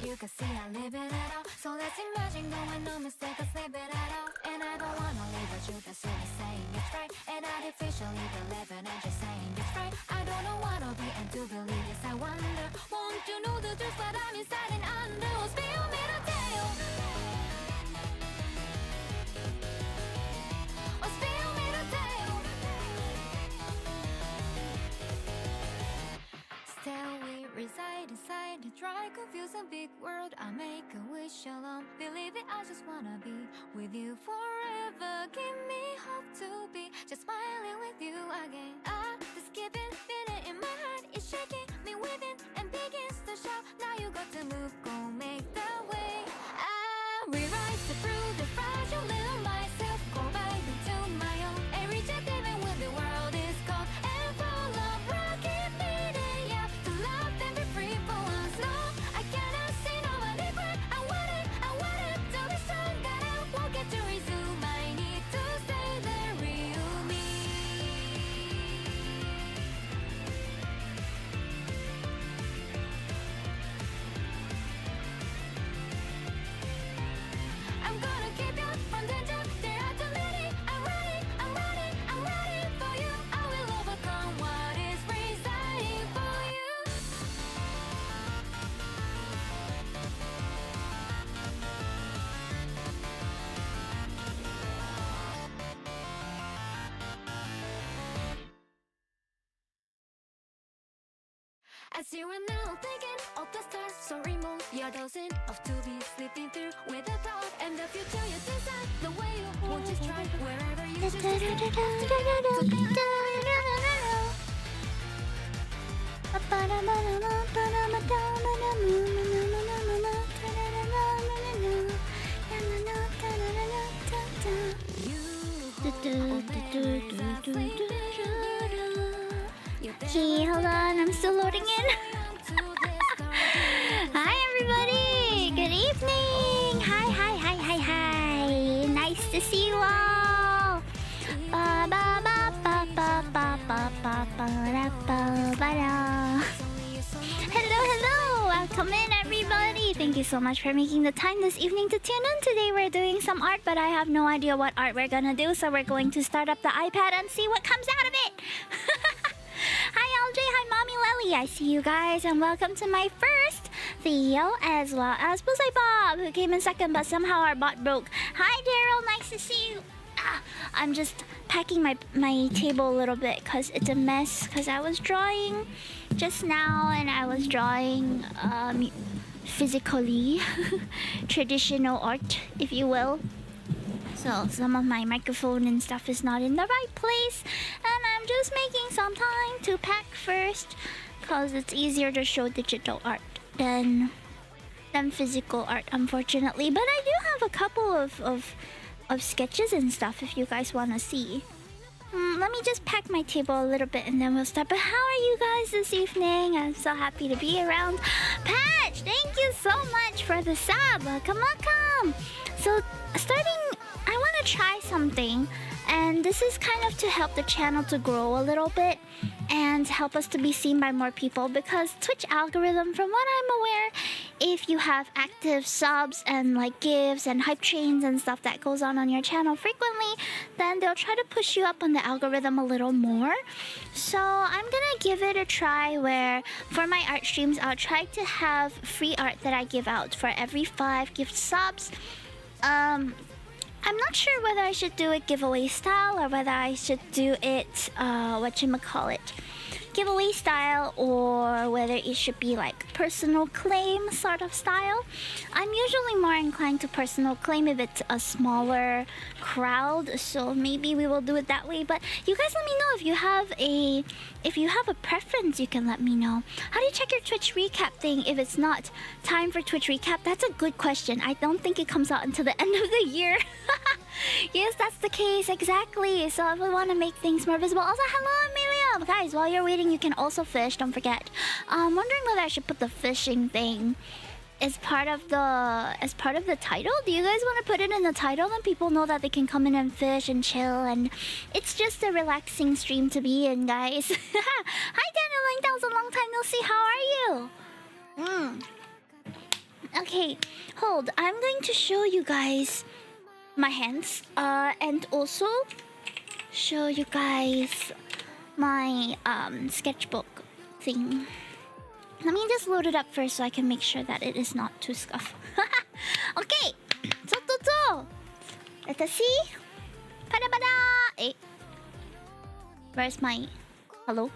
You can see I live it at all. So let's imagine going no mistake, I slip it at all. And I don't wanna leave the truth, that's really saying it's right. And artificially believing and just saying it's right. I don't know what I'll be and to believe, yes I wonder. Want to know the truth, but I'm inside and under. Oh, spill me the tale. Oh, spill me the tale. Still we reside inside the dry, confusing big world. I make a wish alone, believe it, I just wanna be with you forever. Give me hope to be just smiling with you again. Just keeping feeling in my heart, it's shaking me within and begins to shout. Now you got to move, go make the way. I rewrite through the fragile little myself, go back into my own and reject even when the world is cold and full of rocky beating. Yeah, to love and be free for once. No, I cannot see nobody cry. I want it to be strong, that I won't get to resume. I need to stay the real me. I'm gonna keep you from danger. There are too many. I'm ready for you. I will overcome what is residing for you. As you are now thinking of the stars, so remove your dozen of to be sleeping through with a thought and the future you design. The way you want to try wherever you choose to stay. Okay, hold on, I'm still loading in. Hi everybody, good evening. Hi. Nice to see you all. Ba ba ba ba ba ba ba ba ba ba ba da. Hello, welcome in everybody. Thank you so much for making the time this evening to tune in. Today we're doing some art, but I have no idea what art we're gonna do, so we're going to start up the iPad and see what comes out of it. Hi LJ, hi Mommy Lily, I see you guys, and welcome to my first video, as well as Bullseye Bob, who came in second, but somehow our bot broke. Hi Daryl, nice to see you. I'm just packing my table a little bit because it's a mess, because I was drawing just now, and I was drawing physically traditional art, if you will. So some of my microphone and stuff is not in the right place, and I'm just making some time to pack first, because it's easier to show digital art than physical art, unfortunately. But I do have a couple of sketches and stuff if you guys want to see. Let me just pack my table a little bit and then we'll start. But how are you guys this evening? I'm so happy to be around. Patch, thank you so much for the sub. Welcome. So starting, I want to try something, and this is kind of to help the channel to grow a little bit and help us to be seen by more people, because Twitch algorithm, from what I'm aware, if you have active subs and like gives and hype trains and stuff that goes on your channel frequently, then they'll try to push you up on the algorithm a little more. So I'm gonna give it a try where for my art streams I'll try to have free art that I give out for every 5 gift subs. I'm not sure whether I should do it giveaway style or whether I should do it giveaway style, or whether it should be like personal claim sort of style. I'm usually more inclined to personal claim if it's a smaller crowd, so maybe we will do it that way. But you guys let me know if you have a preference. You can let me know. How do you check your Twitch recap thing if it's not time for Twitch recap? That's a good question. I don't think it comes out until the end of the year. Yes, that's the case, exactly. So if we want to make things more visible. Also, hello Amelia! Guys, while you're waiting, you can also fish, don't forget. I'm wondering whether I should put the fishing thing as part of the title. Do you guys want to put it in the title, and people know that they can come in and fish and chill, and it's just a relaxing stream to be in, guys. Hi Daniel, that was a long time no see. How are you? Okay, hold. I'm going to show you guys my hands. And also show you guys my sketchbook thing. Let me just load it up first so I can make sure that it is not too scuffed. Okay, so let us see. Pada-pada! Eh. Where's my... Hello?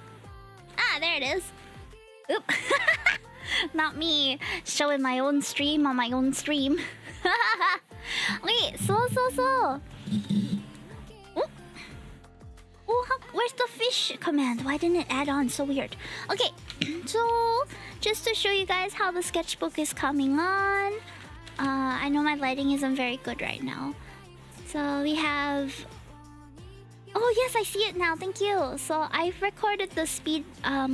Ah, there it is. Oop. Not me showing my own stream on my own stream. Okay, so. Oh, where's the fish command? Why didn't it add on? So weird. Okay, so just to show you guys how the sketchbook is coming on. I know my lighting isn't very good right now. So we have... Oh yes, I see it now. Thank you. So I've recorded the speed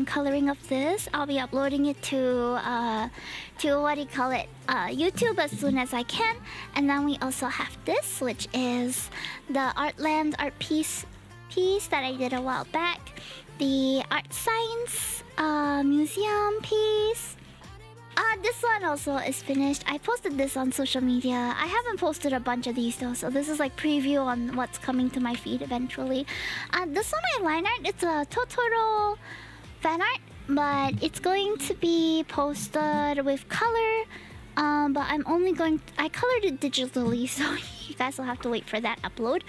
coloring of this. I'll be uploading it to what do you call it? YouTube as soon as I can. And then we also have this, which is the Artland art piece that I did a while back. The art science museum piece. This one also is finished. I posted this on social media. I haven't posted a bunch of these though, so this is like preview on what's coming to my feed eventually. This one my line art, it's a Totoro fan art, but it's going to be posted with color. But I'm only going... I colored it digitally, so you guys will have to wait for that upload.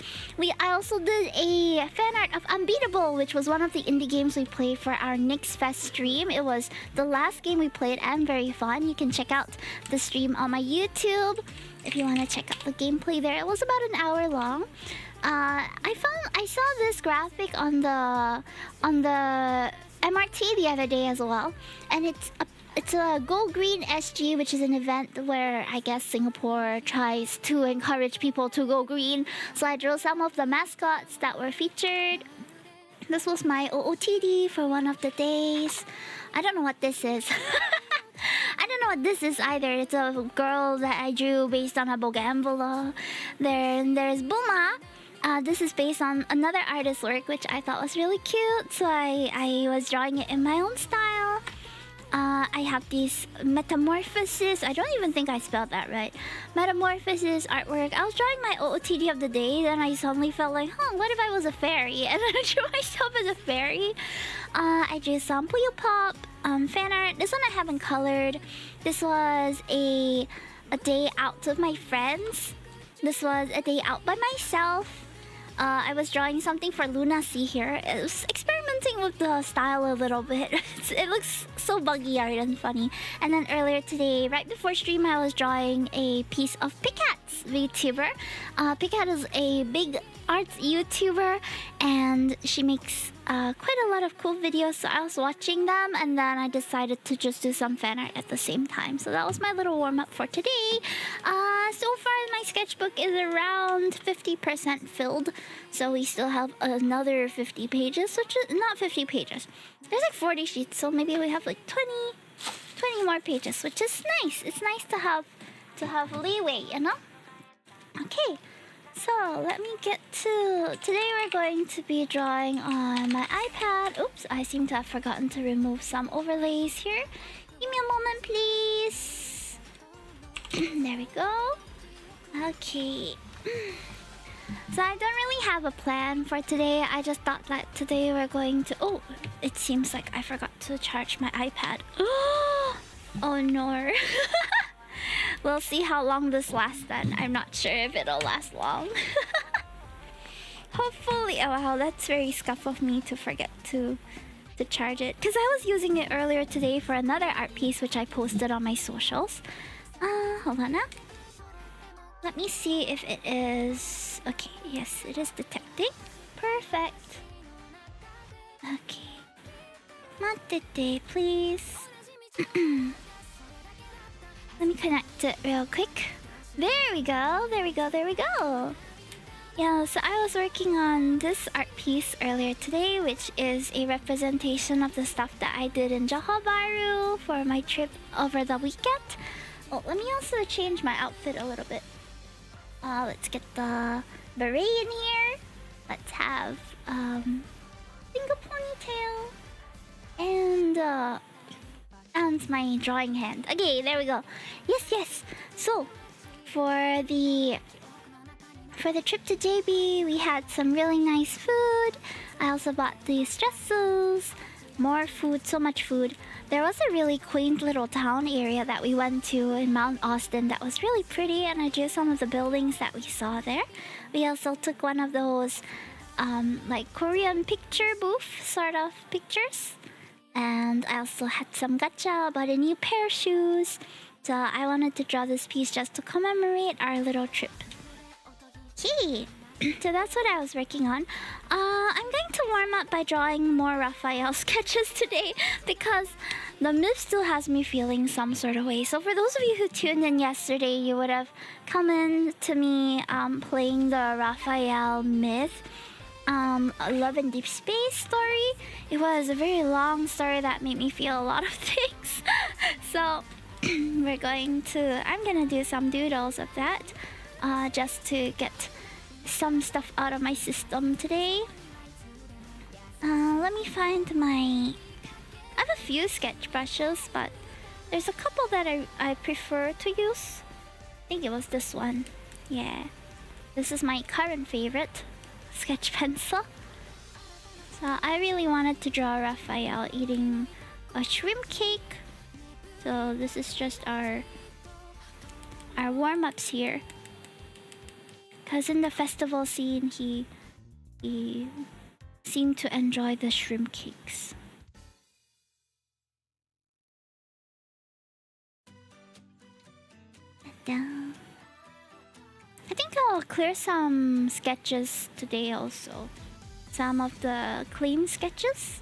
I also did a fan art of Unbeatable, which was one of the indie games we played for our Nix Fest stream. It was the last game we played and very fun. You can check out the stream on my YouTube if you want to check out the gameplay there. It was about an hour long. I saw this graphic on the MRT the other day as well, and it's a Go Green SG, which is an event where I guess Singapore tries to encourage people to go green. So I drew some of the mascots that were featured. This was my OOTD for one of the days. I don't know what this is. I don't know what this is either. It's a girl that I drew based on a bougainvillea. There's Buma. This is based on another artist's work, which I thought was really cute. So I was drawing it in my own style. I have these Metamorphosis. I don't even think I spelled that right. Metamorphosis artwork. I was drawing my OOTD of the day, then I suddenly felt like, what if I was a fairy? And then I drew myself as a fairy. I drew some Puyo Pop fan art. This one I haven't colored. This was a day out with my friends. This was a day out by myself. I was drawing something for Luna C here. It was experimenting with the style a little bit. It looks so buggy art and funny. And then earlier today, right before stream, I was drawing a piece of Picat's Vtuber. Picat is a big arts YouTuber, and she makes quite a lot of cool videos. So I was watching them, and then I decided to just do some fan art at the same time. So that was my little warm-up for today. So far, my sketchbook is around 50% filled. So we still have another 50 pages, which is not 50 pages. There's like 40 sheets, so maybe we have like 20 more pages, which is nice. It's nice to have leeway, you know? Okay. So let me get to... Today we're going to be drawing on my iPad. Oops, I seem to have forgotten to remove some overlays here. Give me a moment, please. There we go. Okay. So I don't really have a plan for today. I just thought that today we're going to... Oh, it seems like I forgot to charge my iPad. Oh no. We'll see how long this lasts then. I'm not sure if it'll last long. Hopefully. Oh wow, that's very scuff of me to forget to charge it. Because I was using it earlier today for another art piece which I posted on my socials. Hold on now. Let me see if it is... Okay, yes, it is detecting. Perfect. Okay. Matete, please. Let me connect it real quick. There we go, there we go, there we go. Yeah, so I was working on this art piece earlier today, which is a representation of the stuff that I did in Johor Bahru for my trip over the weekend. Oh, let me also change my outfit a little bit. Let's get the beret in here. Let's have single ponytail and And my drawing hand. Okay, there we go. Yes, yes. So, for the trip to JB, we had some really nice food. I also bought these dresses, more food, so much food. There was a really quaint little town area that we went to in Mount Austin that was really pretty, and I drew some of the buildings that we saw there. We also took one of those like Korean picture booth sort of pictures. And I also had some gacha, bought a new pair of shoes. So I wanted to draw this piece just to commemorate our little trip. Okay, so that's what I was working on. I'm going to warm up by drawing more Raphael sketches today because the myth still has me feeling some sort of way. So for those of you who tuned in yesterday, you would have come in to me playing the Raphael myth. Love in Deep Space story. It was a very long story that made me feel a lot of things. So I'm gonna do some doodles of that, just to get some stuff out of my system today. Let me find my... I have a few sketch brushes, but there's a couple that I prefer to use. I think it was this one. Yeah. This is my current favorite sketch pencil. So I really wanted to draw Raphael eating a shrimp cake. So this is just our warm-ups here. Cause in the festival scene he seemed to enjoy the shrimp cakes. Down. I think I'll clear some sketches today also. Some of the claim sketches.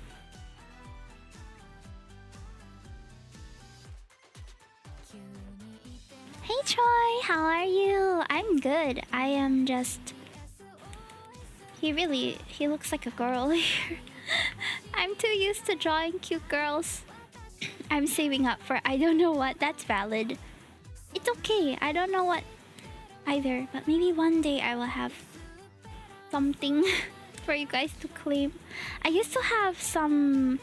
Hey Troy, how are you? I'm good. I am just... He looks like a girl here. I'm too used to drawing cute girls. I'm saving up for I don't know what. That's valid. It's okay. I don't know what either, but maybe one day I will have something for you guys to claim. I used to have some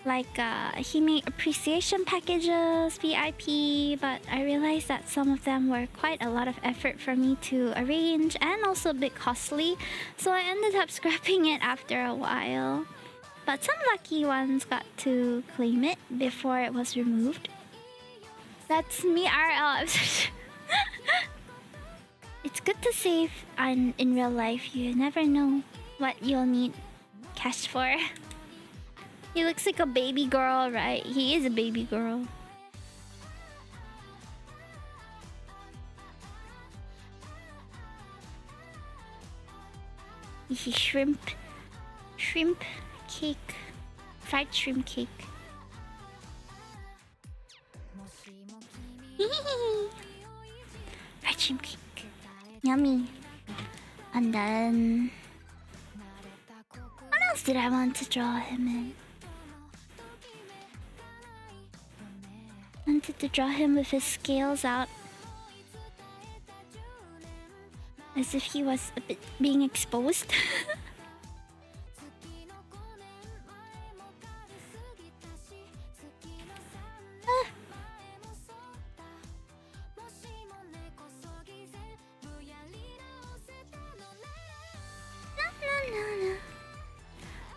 like Hime appreciation packages, VIP, but I realized that some of them were quite a lot of effort for me to arrange and also a bit costly, so I ended up scrapping it after a while. But some lucky ones got to claim it before it was removed. That's me RL. It's good to save in real life. You never know what you'll need cash for. He looks like a baby girl, right? He is a baby girl. Shrimp cake. Fried shrimp cake. Fried shrimp cake. Yummy. And then... what else did I want to draw him in? I wanted to draw him with his scales out. As if he was a bit being exposed.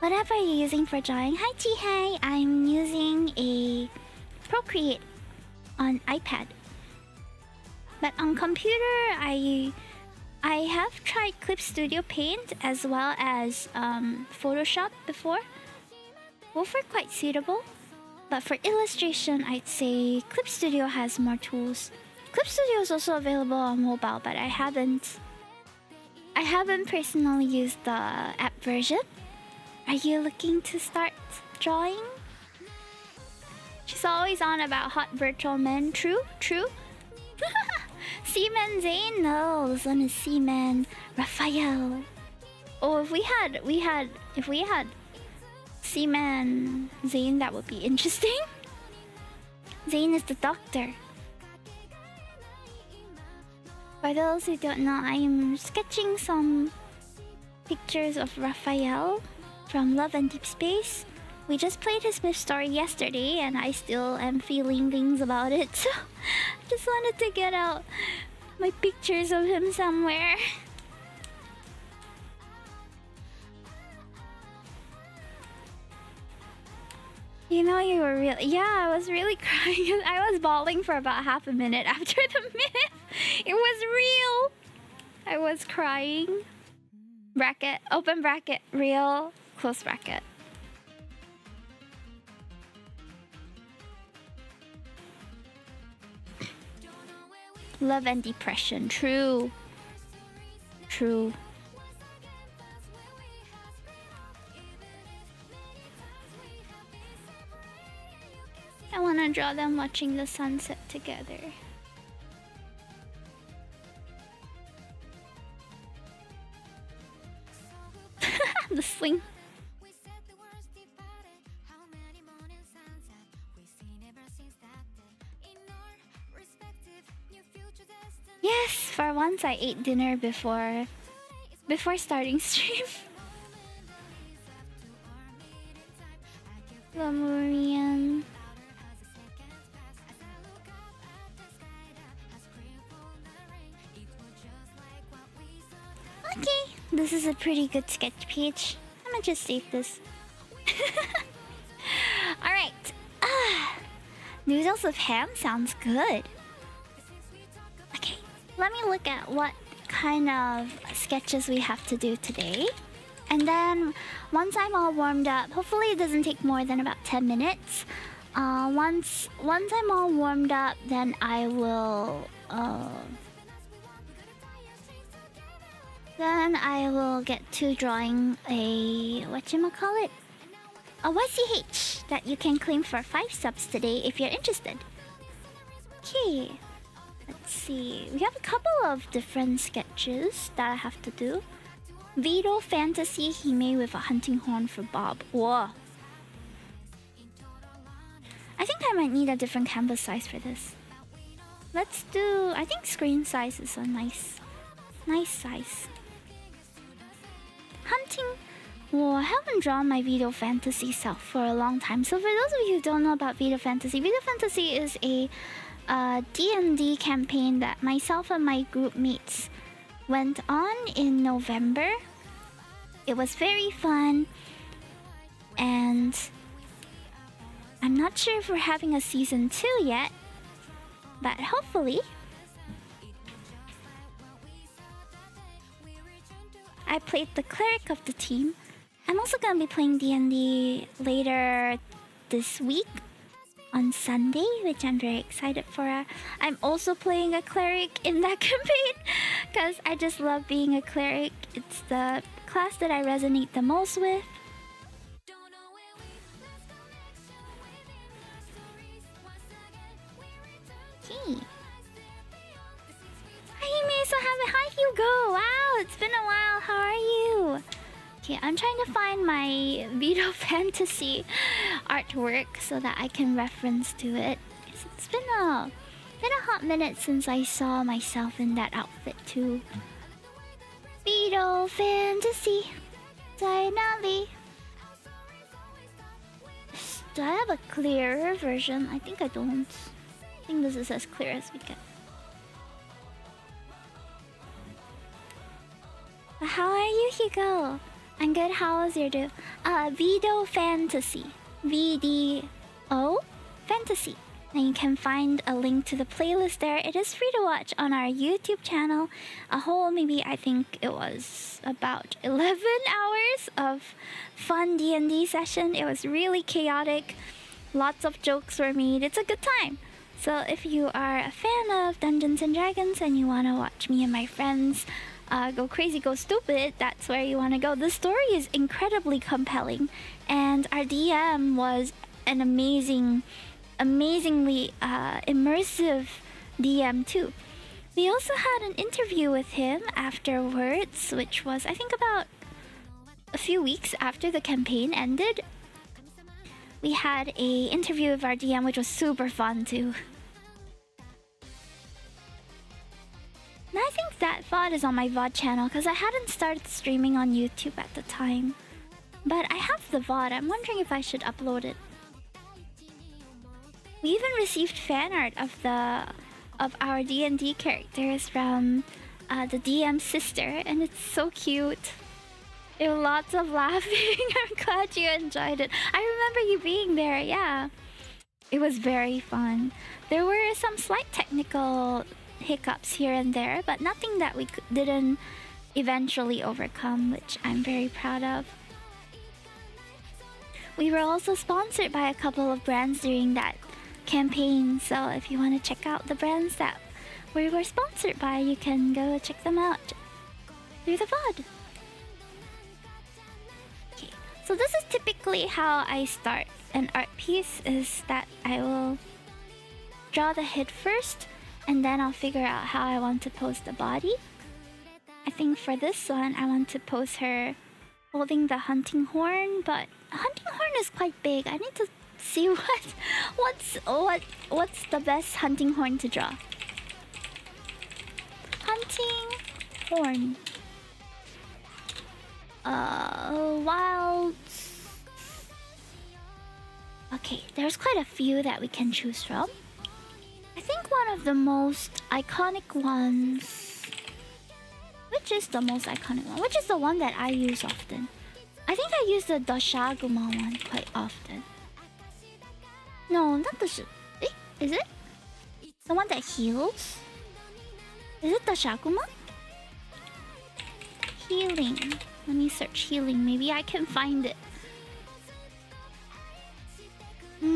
Whatever you're using for drawing. Hi Chihei, I'm using a Procreate on iPad. But on computer, I have tried Clip Studio Paint as well as Photoshop before. Both are quite suitable. But for illustration, I'd say Clip Studio has more tools. Clip Studio is also available on mobile, but I haven't personally used the app version. Are you looking to start drawing? She's always on about hot virtual men. True, true. Seaman Zane? No, this one is Seaman Raphael. Oh, if we had Seaman Zane, that would be interesting. Zane is the doctor. For those who don't know, I am sketching some pictures of Raphael from Love and Deep Space. We just played his Smith story yesterday, and I still am feeling things about it. So I just wanted to get out my pictures of him somewhere. You know, you were really... Yeah, I was really crying. I was bawling for about half a minute after the myth. It was real. I was crying. Bracket, open bracket, real, close bracket. Love and depression, true. True. I want to draw them watching the sunset together. The sling. Yes, for once I ate dinner before starting stream. Lemurian. Okay, this is a pretty good sketch page. I'm gonna just save this. Alright. Noodles of ham sounds good. Okay, let me look at what kind of sketches we have to do today. And then once I'm all warmed up, hopefully it doesn't take more than about 10 minutes. Once I'm all warmed up, then I will get to drawing a whatchamacallit? A YCH that you can claim for 5 subs today if you're interested. Okay. Let's see. We have a couple of different sketches that I have to do. Vito Fantasy Hime with a hunting horn for Bob. Whoa. I think I might need a different canvas size for this. Let's do... I think screen size is a nice size. Hunting... Whoa, I haven't drawn my Vito Fantasy self for a long time. So for those of you who don't know about Vito Fantasy is a D&D campaign that myself and my group mates went on in November. It was very fun, and I'm not sure if we're having a season 2 yet, but hopefully. I played the cleric of the team. I'm also gonna be playing D&D later this week on Sunday, which I'm very excited for. I'm also playing a cleric in that campaign because I just love being a cleric. It's the class that I resonate the most with. Okay. Hi, May, so happy. Hi, Hugo. Wow, it's been a while. How are you? Okay, I'm trying to find my Vito Fantasy artwork so that I can reference to it. It's been a hot minute since I saw myself in that outfit too. Vito Fantasy, finally. Do I have a clearer version? I think I don't. I think this is as clear as we get. How are you, Hugo? I'm good. How was your day? Vito Fantasy. VDO Fantasy. And you can find a link to the playlist there. It is free to watch on our YouTube channel. A whole, maybe I think it was about 11 hours of fun D&D session. It was really chaotic. Lots of jokes were made. It's a good time. So if you are a fan of Dungeons and Dragons and you want to watch me and my friends go crazy, go stupid, that's where you want to go. The story is incredibly compelling, and our DM was an amazingly immersive DM too. We also had an interview with him afterwards, which was, I think, about a few weeks after the campaign ended. We had a interview with our DM, which was super fun too. And I think that VOD is on my VOD channel because I hadn't started streaming on YouTube at the time. But I have the VOD. I'm wondering if I should upload it. We even received fan art of our D&D characters from the DM's sister, and it's so cute. There were lots of laughing. I'm glad you enjoyed it. I remember you being there, yeah. It was very fun. There were some slight technical hiccups here and there, but nothing that we didn't eventually overcome, which I'm very proud of. We were also sponsored by a couple of brands during that campaign, so if you want to check out the brands that we were sponsored by, you can go check them out through the VOD. Okay, so this is typically how I start an art piece, is that I will draw the head first, and then I'll figure out how I want to pose the body. I think for this one, I want to pose her holding the hunting horn, but a hunting horn is quite big. I need to see what's the best hunting horn to draw. Hunting horn. Wild. Okay, there's quite a few that we can choose from. I think one of the most iconic ones. Which is the most iconic one? Which is the one that I use often? I think I use the Dashaguma one quite often. No, not the is it? The one that heals? Is it Dashaguma? Healing. Let me search healing. Maybe I can find it. I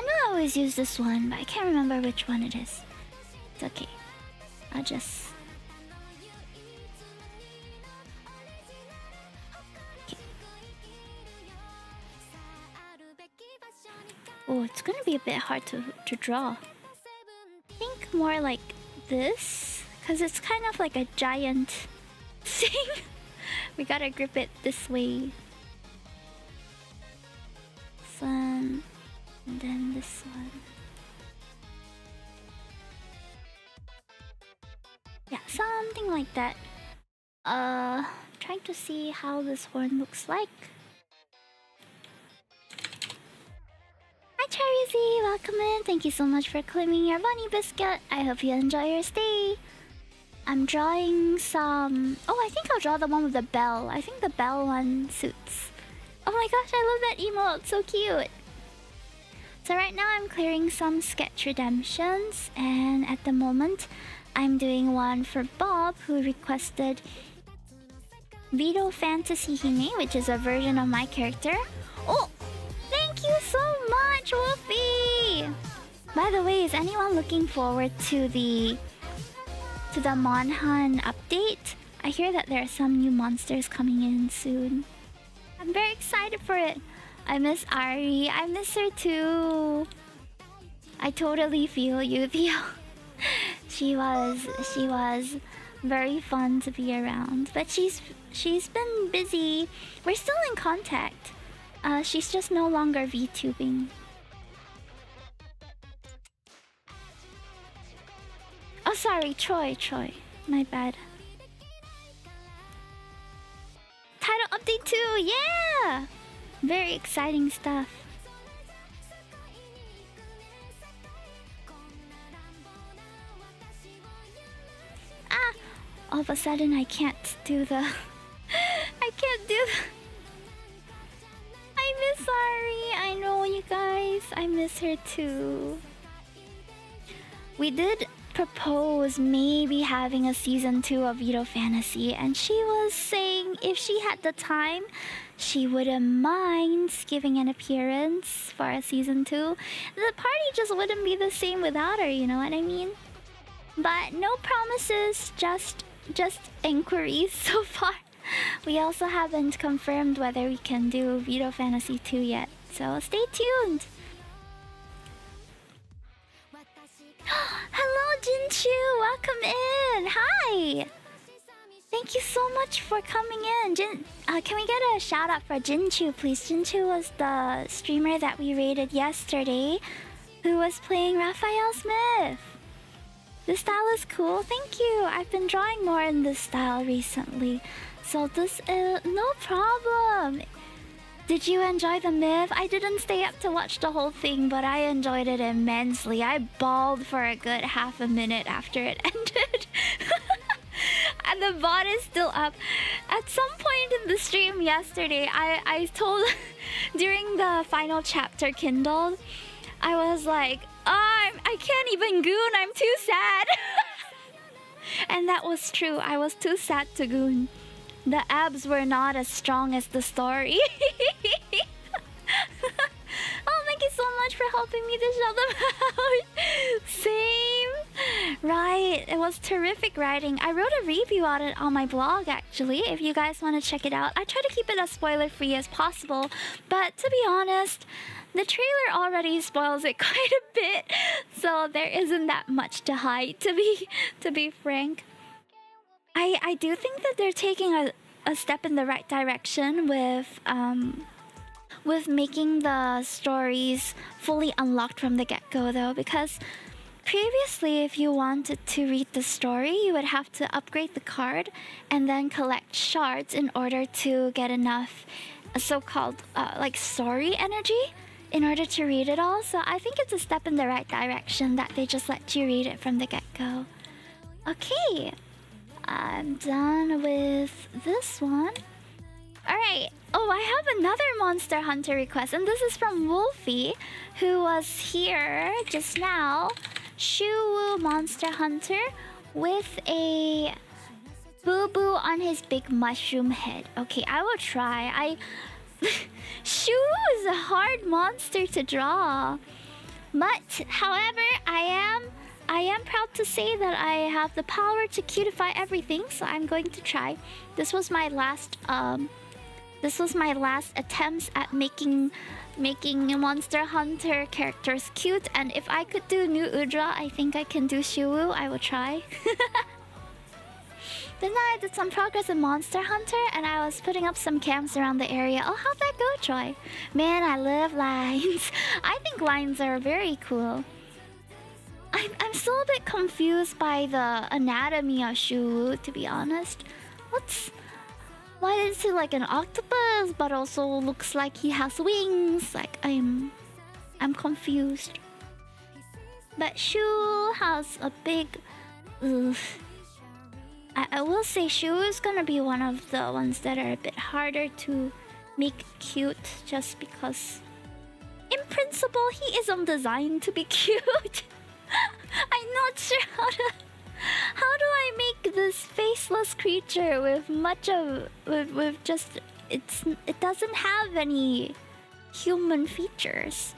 know I always use this one, but I can't remember which one it is. It's okay. I'll just... Okay. Oh, it's gonna be a bit hard to draw. I think more like this, because it's kind of like a giant thing. We gotta grip it this way. This one, and then this one. Yeah, something like that. Trying to see how this horn looks like. Hi Charizzy, welcome in. Thank you so much for claiming your bunny biscuit. I hope you enjoy your stay. I'm drawing some... Oh, I think I'll draw the one with the bell. I think the bell one suits. Oh my gosh, I love that emote. It's so cute. So right now I'm clearing some sketch redemptions, and at the moment I'm doing one for Bob, who requested Vito Fantasy Hime, which is a version of my character. Oh, thank you so much, Wolfie! By the way, is anyone looking forward to the Monhan update? I hear that there are some new monsters coming in soon. I'm very excited for it. I miss Ari. I miss her too. I totally feel you, Theo. She was very fun to be around, but she's been busy. We're still in contact. She's just no longer VTubing. Oh, sorry, Troy. My bad. Title update too, yeah! Very exciting stuff. Ah! All of a sudden I can't do the... I can't do the... I miss Ari. I know, you guys. I miss her too. We did propose maybe having a season 2 of Vito Fantasy, and she was saying if she had the time, she wouldn't mind giving an appearance for a season 2. The party just wouldn't be the same without her, you know what I mean? But no promises, just inquiries so far. We also haven't confirmed whether we can do Vito Fantasy 2 yet, so stay tuned. Hello, Jinchu! Welcome in! Hi! Thank you so much for coming in. Can we get a shout out for Jinchu, please? Jinchu was the streamer that we rated yesterday who was playing Raphael Smith. This style is cool. Thank you. I've been drawing more in this style recently. So this is no problem. Did you enjoy the myth? I didn't stay up to watch the whole thing, but I enjoyed it immensely. I bawled for a good half a minute after it ended. And the bot is still up. At some point in the stream yesterday, I told during the final chapter kindled, I was like, oh, I can't even goon, I'm too sad. And that was true, I was too sad to goon. The abs were not as strong as the story. Oh, thank you so much for helping me to shout them out. Same. Right, it was terrific writing. I wrote a review on it on my blog, actually, if you guys want to check it out. I try to keep it as spoiler-free as possible, but to be honest, the trailer already spoils it quite a bit, so there isn't that much to hide, to be frank. I do think that they're taking a step in the right direction with making the stories fully unlocked from the get-go, though, because previously, if you wanted to read the story, you would have to upgrade the card and then collect shards in order to get enough so-called like story energy in order to read it all. So I think it's a step in the right direction that they just let you read it from the get-go. Okay, I'm done with this one. Alright, oh, I have another Monster Hunter request, and this is from Wolfie, who was here just now. Shuwu Monster Hunter with a boo-boo on his big mushroom head. Okay, I will try. Shuwu is a hard monster to draw. But, however, I am proud to say that I have the power to cutify everything, so I'm going to try. This was my last attempts at making Monster Hunter characters cute, and if I could do New Udra, I think I can do Shuwu. I will try. Then I did some progress in Monster Hunter, and I was putting up some camps around the area. Oh, how'd that go, Troy? Man, I love lines. I think lines are very cool. I'm still a bit confused by the anatomy of Shuwu, to be honest. Why is he like an octopus, but also looks like he has wings? Like, I'm confused. But Shu has a big... I will say Shu is gonna be one of the ones that are a bit harder to make cute, just because in principle he isn't designed to be cute. I'm not sure how do I make this faceless creature with just it doesn't have any human features.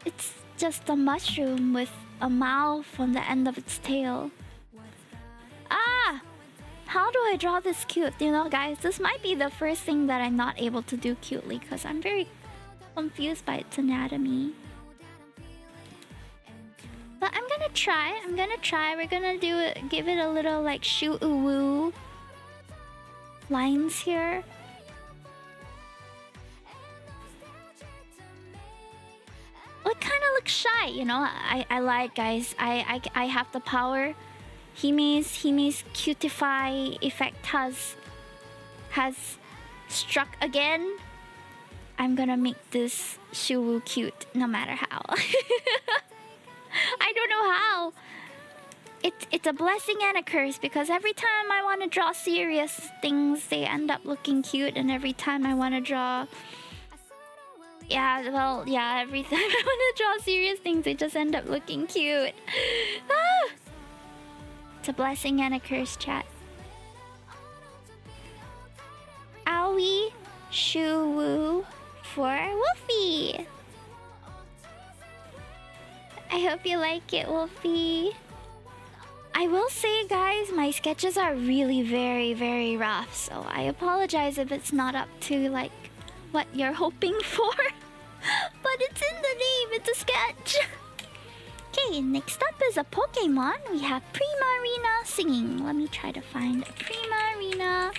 It's just a mushroom with a mouth on the end of its tail. Ah! How do I draw this cute? You know, guys, this might be the first thing that I'm not able to do cutely because I'm very confused by its anatomy. But I'm gonna try. We're gonna give it a little like shoo-oo-woo lines here. It kind of looks shy, you know. I lied, guys. I have the power. Hime's cutify effect has struck again. I'm gonna make this Shuwu cute no matter how. I don't know how. It's a blessing and a curse because every time I want to draw serious things, they end up looking cute, and every time I want to draw... every time I want to draw serious things, they just end up looking cute. Ah! It's a blessing and a curse, chat. Owie, Shuwu for Wolfie. I hope you like it, Wolfie. I will say, guys, my sketches are really very, very rough, so I apologize if it's not up to, like, what you're hoping for. But it's in the name, it's a sketch. Okay, next up is a Pokemon. We have Primarina singing. Let me try to find a Primarina.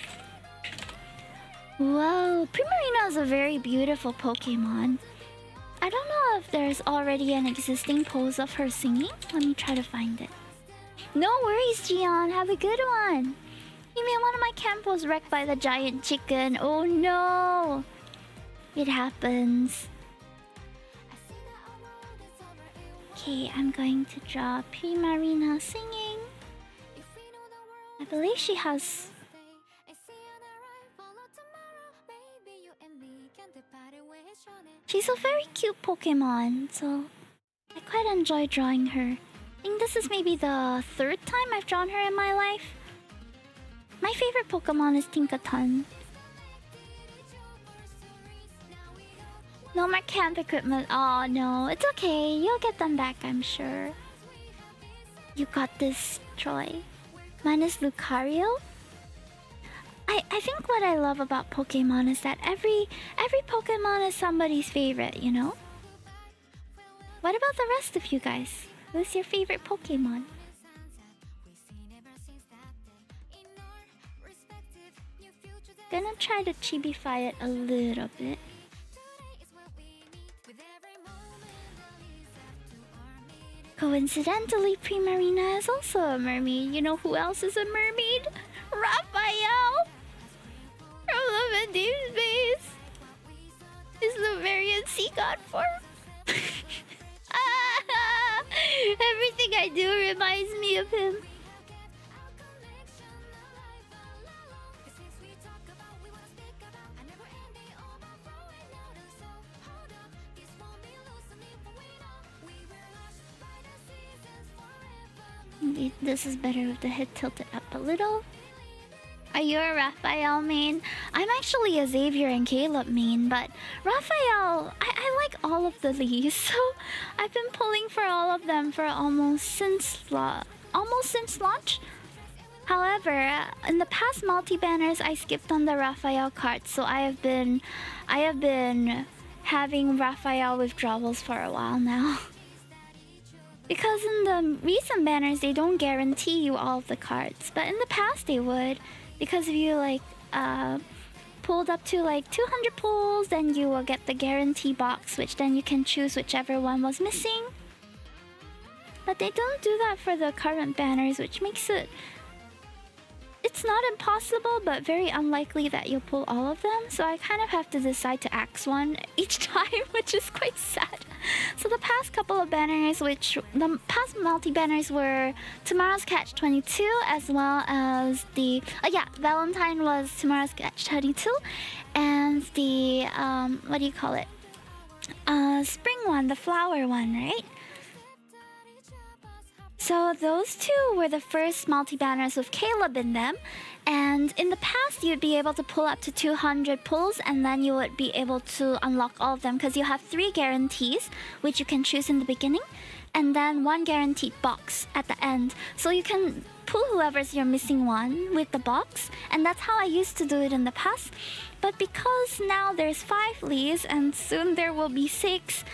Whoa, Primarina is a very beautiful Pokemon. I don't know if there's already an existing pose of her singing. Let me try to find it. No worries, Gian. Have a good one. You mean one of my camp was wrecked by the giant chicken? Oh no! It happens. Okay, I'm going to draw Primarina singing. I believe she has... She's a very cute Pokemon, so I quite enjoy drawing her. I think this is maybe the third time I've drawn her in my life. My favorite Pokemon is Tinkaton. No more camp equipment. Oh no, it's okay. You'll get them back, I'm sure. You got this, Troy. Mine is Lucario. I think what I love about Pokemon is that every Pokemon is somebody's favorite, you know? What about the rest of you guys? Who's your favorite Pokemon? Gonna try to chibify it a little bit. Coincidentally, Primarina is also a mermaid. You know who else is a mermaid? Raphael! From Love and Deep Space! Is the variant sea god form? Everything I do reminds me of him. This is better with the head tilted up a little. Are you a Raphael main? I'm actually a Xavier and Caleb main, but Raphael, I like all of the Lees, so I've been pulling for all of them for almost since launch. However, in the past multi-banners, I skipped on the Raphael cards, so I have been having Raphael withdrawals for a while now. Because in the recent banners, they don't guarantee you all of the cards, but in the past they would. Because if you like pulled up to like 200 pulls, then you will get the guarantee box, which then you can choose whichever one was missing. But they don't do that for the current banners, which makes it... It's not impossible, but very unlikely that you'll pull all of them. So I kind of have to decide to axe one each time, which is quite sad. So the past couple of banners, the past multi-banners were Tomorrow's Catch 22, as well as the... Valentine was Tomorrow's Catch 22. And the, what do you call it? Spring one, the flower one, right? So those two were the first multi-banners with Caleb in them. And in the past, you'd be able to pull up to 200 pulls, and then you would be able to unlock all of them because you have 3 guarantees, which you can choose in the beginning, and then 1 guaranteed box at the end. So you can pull whoever's your missing one with the box, and that's how I used to do it in the past. But because now there's 5 Lees, and soon there will be 6,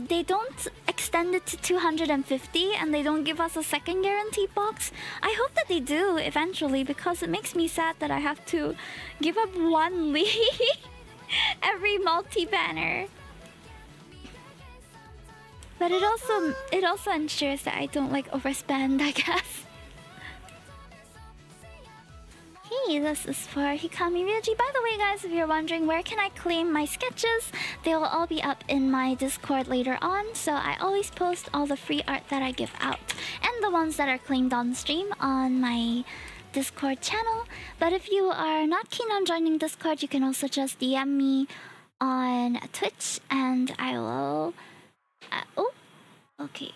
they don't extend it to 250, and they don't give us a second guarantee box. I hope that they do eventually, because it makes me sad that I have to give up 1 Lee every multi-banner. But it also ensures that I don't like overspend, I guess. Hey, this is for Hikami Ryuji. By the way, guys, if you're wondering where can I claim my sketches, they will all be up in my Discord later on. So I always post all the free art that I give out, and the ones that are claimed on stream on my Discord channel. But if you are not keen on joining Discord, you can also just DM me on Twitch, and I will... oh, okay.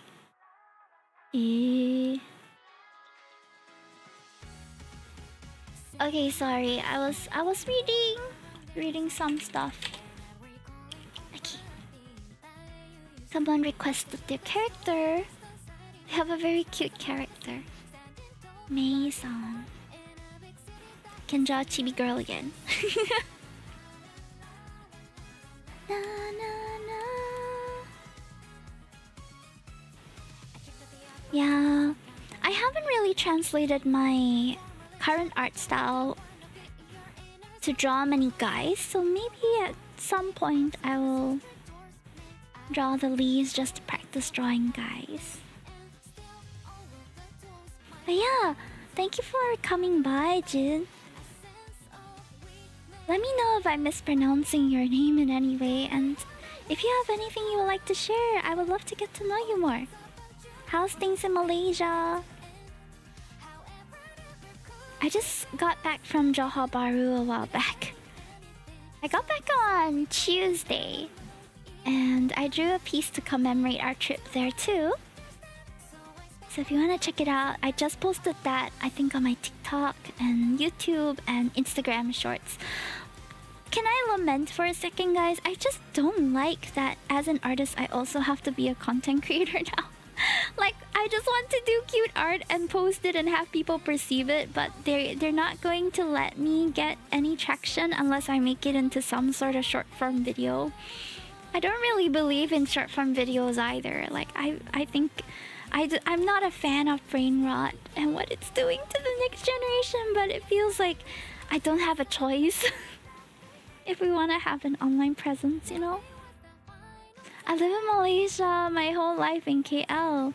Okay, sorry. I was reading some stuff. Okay. Someone requested their character. They have a very cute character. Mei-san. Can draw a chibi girl again. Na, na, na. Yeah, I haven't really translated my current art style to draw many guys, so maybe at some point I will draw the leaves just to practice drawing guys. But yeah, Thank you for coming by, Jin. Let me know if I'm mispronouncing your name in any way, and if you have anything you would like to share, I would love to get to know you more. How's things in Malaysia? I just got back from Johor Bahru a while back. I got back on Tuesday, and I drew a piece to commemorate our trip there too. So if you want to check it out, I just posted that, I think, on my TikTok and YouTube and Instagram shorts. Can I lament for a second, guys? I just don't like that as an artist, I also have to be a content creator now. Like, I just want to do cute art and post it and have people perceive it, but they're not going to let me get any traction unless I make it into some sort of short form video. I don't really believe in short form videos either. Like, I think I'm not a fan of brain rot and what it's doing to the next generation, but it feels like I don't have a choice if we want to have an online presence, you know? I live in Malaysia my whole life in KL.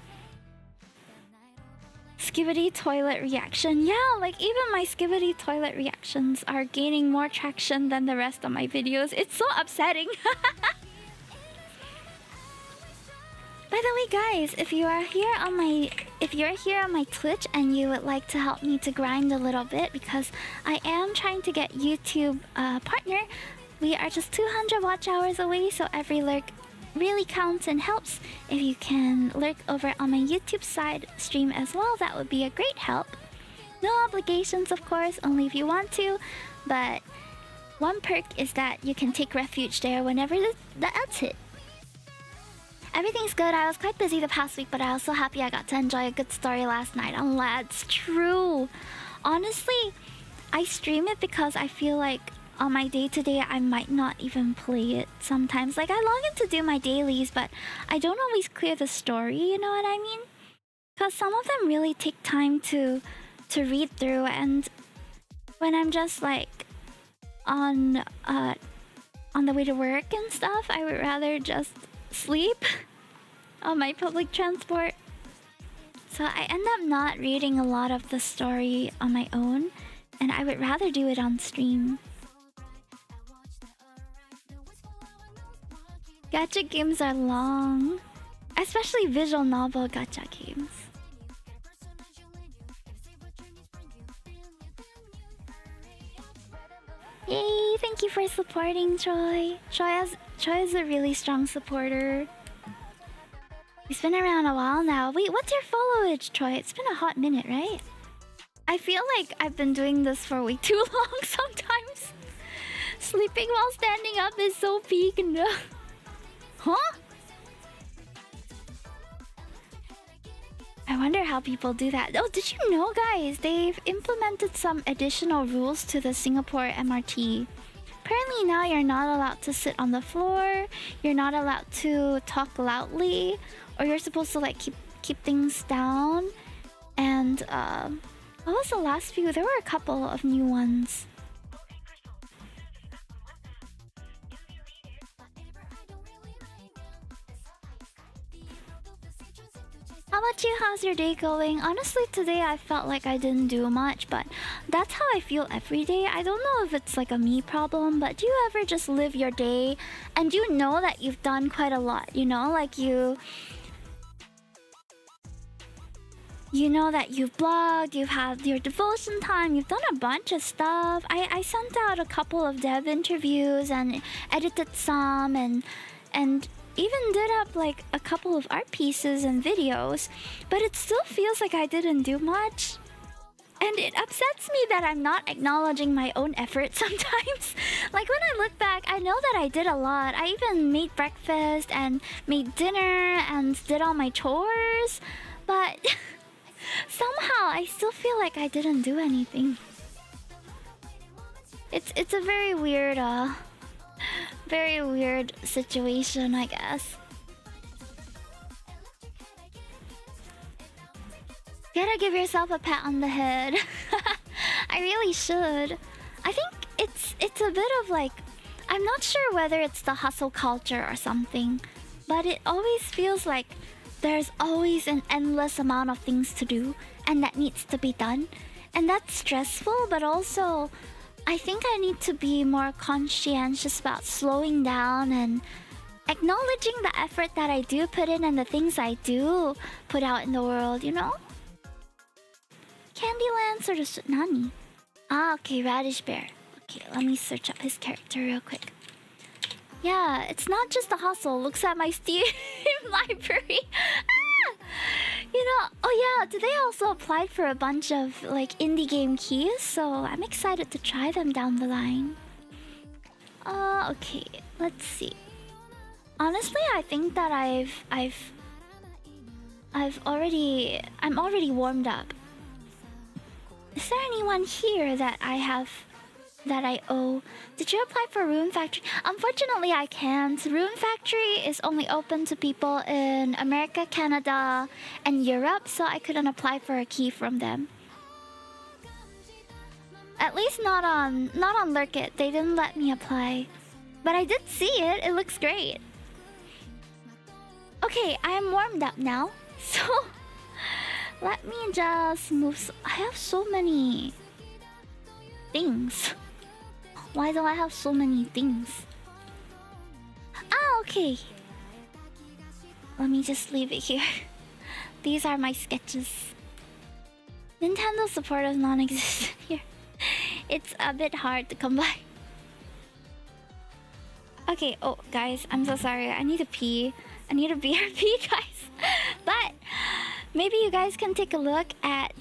Skibidi toilet reaction. Yeah, like even my skibidi toilet reactions are gaining more traction than the rest of my videos. It's so upsetting. By the way, guys, if you're here on my Twitch and you would like to help me to grind a little bit, because I am trying to get YouTube partner. We are just 200 watch hours away, so every lurk really counts and helps. If you can lurk over on my YouTube side stream as well, that would be a great help. No obligations, of course, only if you want to, but one perk is that you can take refuge there whenever the ads hit. Everything's good. I was quite busy the past week, but I was so happy I got to enjoy a good story last night on Lads. True. Honestly, I stream it because I feel like on my day-to-day, I might not even play it sometimes. Like, I log in to do my dailies, but I don't always clear the story, you know what I mean? Because some of them really take time to read through, and when I'm just, like, on the way to work and stuff, I would rather just sleep on my public transport. So I end up not reading a lot of the story on my own, and I would rather do it on stream. Gacha games are long, especially visual novel gacha games. Yay, thank you for supporting Troy. Troy is a really strong supporter. He's been around a while now. Wait, what's your followage, Troy? It's been a hot minute, right? I feel like I've been doing this for way too long sometimes. Sleeping while standing up is so peak. No. Huh? I wonder how people do that. Oh, did you know, guys? They've implemented some additional rules to the Singapore MRT. Apparently now you're not allowed to sit on the floor. You're not allowed to talk loudly, or you're supposed to like keep things down. And what was the last few? There were a couple of new ones. How about you? How's your day going? Honestly, today I felt like I didn't do much, but that's how I feel every day. I don't know if it's like a me problem, but do you ever just live your day and you know that you've done quite a lot, you know? Like you know that you've blogged, you've had your devotion time, you've done a bunch of stuff. I sent out a couple of dev interviews and edited some and even did up like a couple of art pieces and videos, but it still feels like I didn't do much. And it upsets me that I'm not acknowledging my own effort sometimes. Like when I look back, I know that I did a lot. I even made breakfast and made dinner and did all my chores, but somehow I still feel like I didn't do anything. It's a very weird situation, I guess. Gotta give yourself a pat on the head. I really should. I think it's a bit of like, I'm not sure whether it's the hustle culture or something, but it always feels like there's always an endless amount of things to do and that needs to be done. And that's stressful, but also I think I need to be more conscientious about slowing down and acknowledging the effort that I do put in and the things I do put out in the world, you know? Candyland sort of Nani? Ah, okay, Radish Bear. Okay, let me search up his character real quick. Yeah, it's not just the hustle. Looks at my Steam library. You know, oh yeah, today I also applied for a bunch of like indie game keys, so I'm excited to try them down the line. Okay, let's see. Honestly, I think that I'm already warmed up. Is there anyone here that I owe? Did you apply for Rune Factory? Unfortunately, I can't. Rune Factory is only open to people in America, Canada, and Europe, so I couldn't apply for a key from them. At least not on Lurk It. They didn't let me apply. But I did see it. It looks great. Okay, I am warmed up now. So let me just move. I have so many things. Why do I have so many things? Ah, okay. Let me just leave it here. These are my sketches. Nintendo support is non-existent here. It's a bit hard to come by. Okay, oh guys, I'm so sorry. I need to pee. I need a BRB, guys. But maybe you guys can take a look at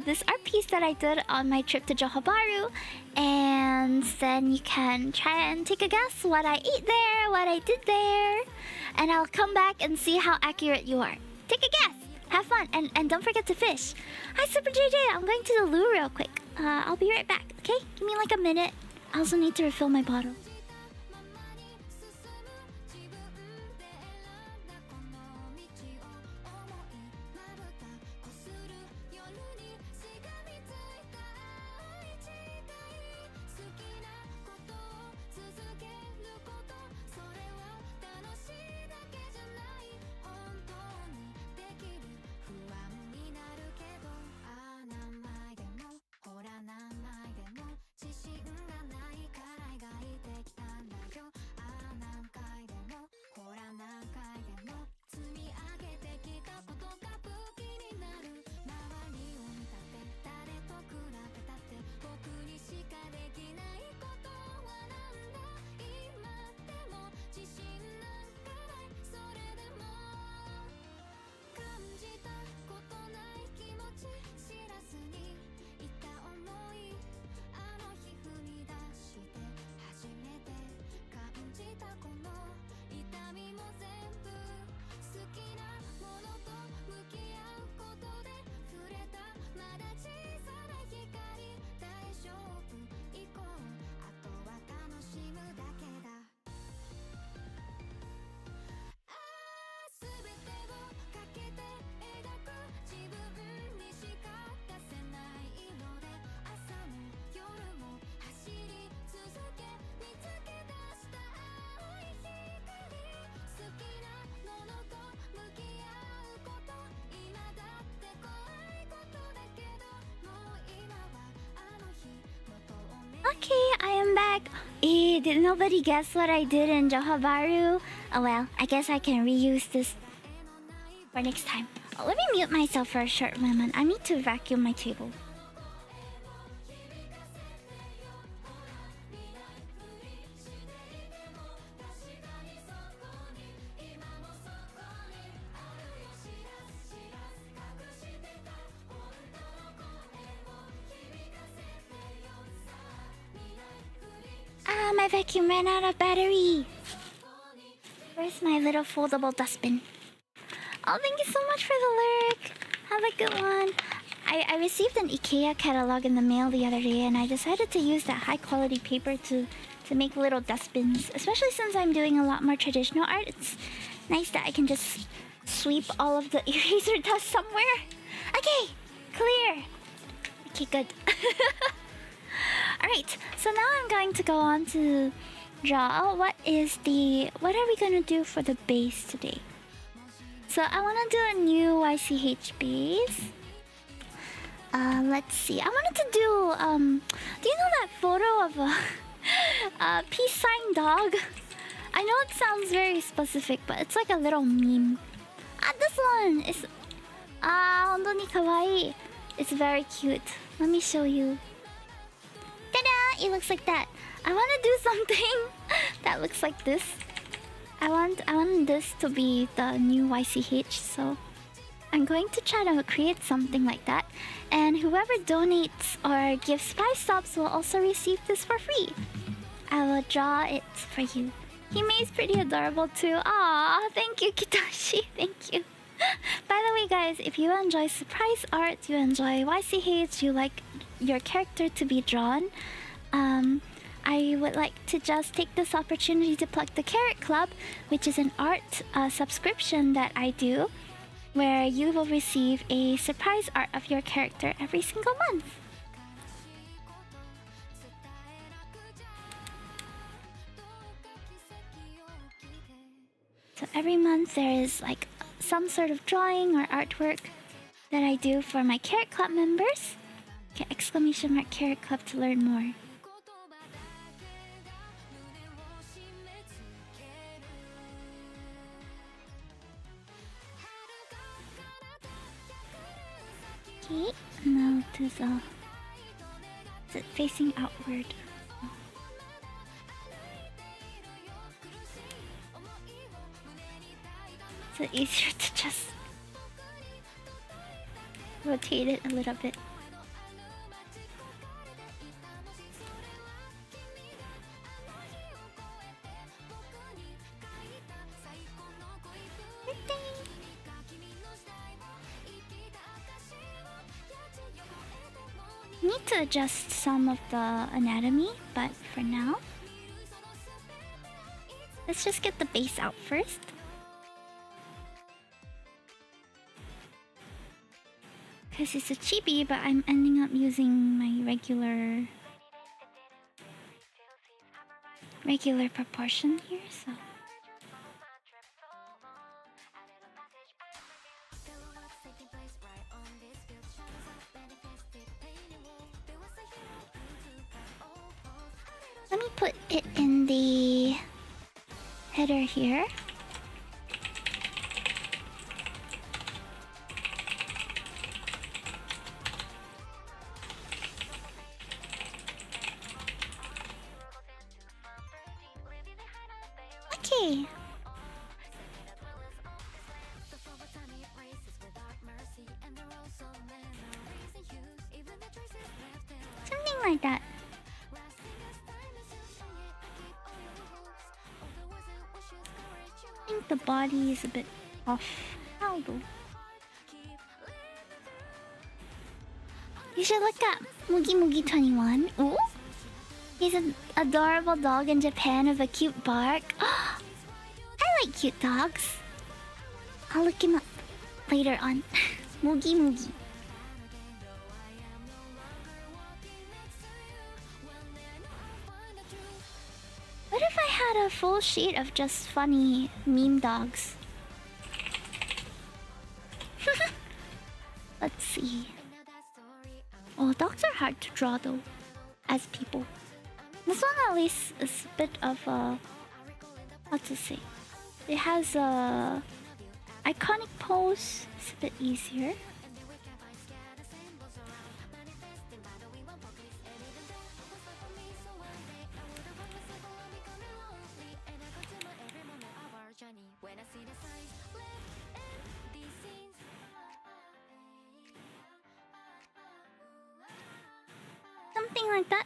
this art piece that I did on my trip to Johor, and then you can try and take a guess what I ate there, what I did there, and I'll come back and see how accurate you are. Take a guess, have fun, and don't forget to fish. Hi, Super JJ. I'm going to the loo real quick. I'll be right back. Okay, give me like a minute. I also need to refill my bottle. Okay, I am back. Did nobody guess what I did in Johor? Oh well, I guess I can reuse this for next time. Oh, let me mute myself for a short moment. I need to vacuum my table. Ah, my vacuum ran out of battery. Where's my little foldable dustbin? Oh, thank you so much for the lurk. Have a good one. I received an IKEA catalog in the mail the other day, and I decided to use that high quality paper to make little dustbins. Especially since I'm doing a lot more traditional art, it's nice that I can just sweep all of the eraser dust somewhere. Okay, clear. Okay, good. Alright, so now I'm going to go on to draw what are we gonna do for the base today? So I wanna do a new YCH base. Let's see. I wanted to do you know that photo of a peace sign dog? I know it sounds very specific, but it's like a little meme. Ah, this one is hondoni kawaii. It's very cute. Let me show you. Ta-da! It looks like that. I want to do something that looks like this. I want this to be the new YCH, so I'm going to try to create something like that. And whoever donates or gives 5 subs will also receive this for free. I will draw it for you. Hime's pretty adorable too. Aw, thank you, Kitashi. Thank you. By the way, guys, if you enjoy surprise art, you enjoy YCH, you like your character to be drawn, I would like to just take this opportunity to plug the Carrot Club, which is an art subscription that I do, where you will receive a surprise art of your character every single month. So every month there is like some sort of drawing or artwork that I do for my Carrot Club members. Okay, exclamation mark Carrot Club to learn more. Okay, now to the... Is it facing outward? Is it easier to just rotate it a little bit? Need to adjust some of the anatomy, but for now, let's just get the base out first. Because it's a chibi, but I'm ending up using my regular proportion here, so... Let me put it in the header here. Okay. Something like that. I think the body is a bit off. How though? You should look up Mugi Mugi 21. Ooh! He's an adorable dog in Japan with a cute bark. I like cute dogs. I'll look him up later on. Mugi Mugi. What if I had a full sheet of just funny meme dogs? Let's see. Oh, dogs are hard to draw though, as people. This one at least is a bit of a... What to say? It has a iconic pose. It's a bit easier. Something like that.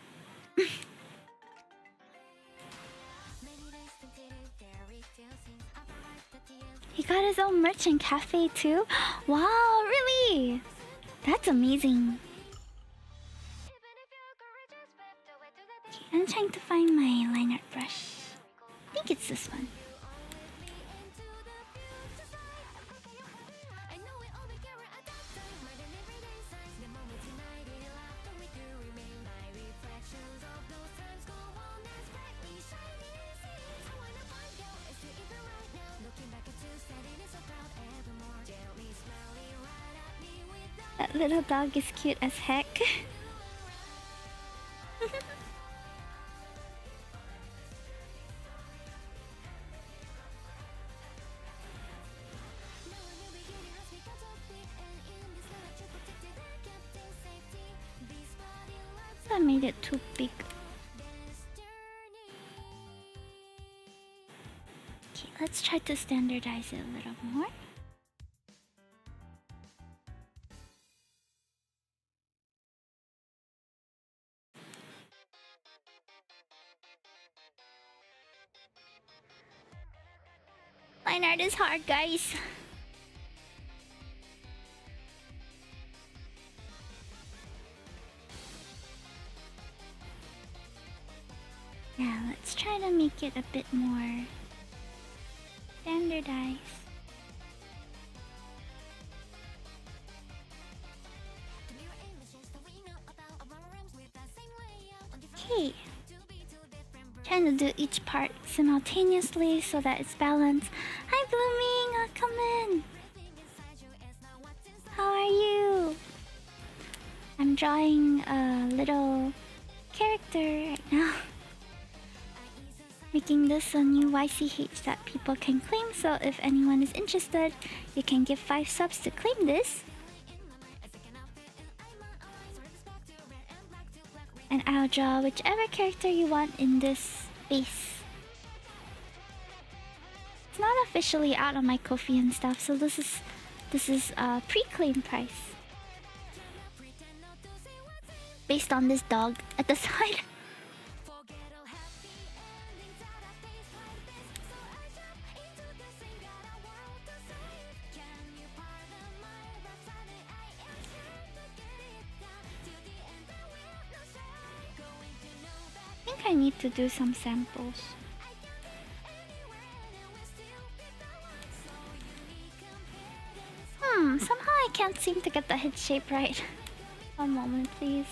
He got his own merchant cafe too? Wow, really? That's amazing. Okay, I'm trying to find my line art brush. I think it's this one. That little dog is cute as heck. I made it too big. Okay, let's try to standardize it a little more. Line art is hard, guys. Yeah, let's try to make it a bit more standardized. Okay. Trying to do each part simultaneously so that it's balanced. Hi Blooming, come in. How are you? I'm drawing a little character right now. Making this a new YCH that people can claim, so if anyone is interested, you can give 5 subs to claim this. And I'll draw whichever character you want in this base. It's not officially out on my Ko-fi and stuff, so this is a pre-claim price. Based on this dog at the side. I think I need to do some samples. Somehow I can't seem to get the head shape right. One moment, please.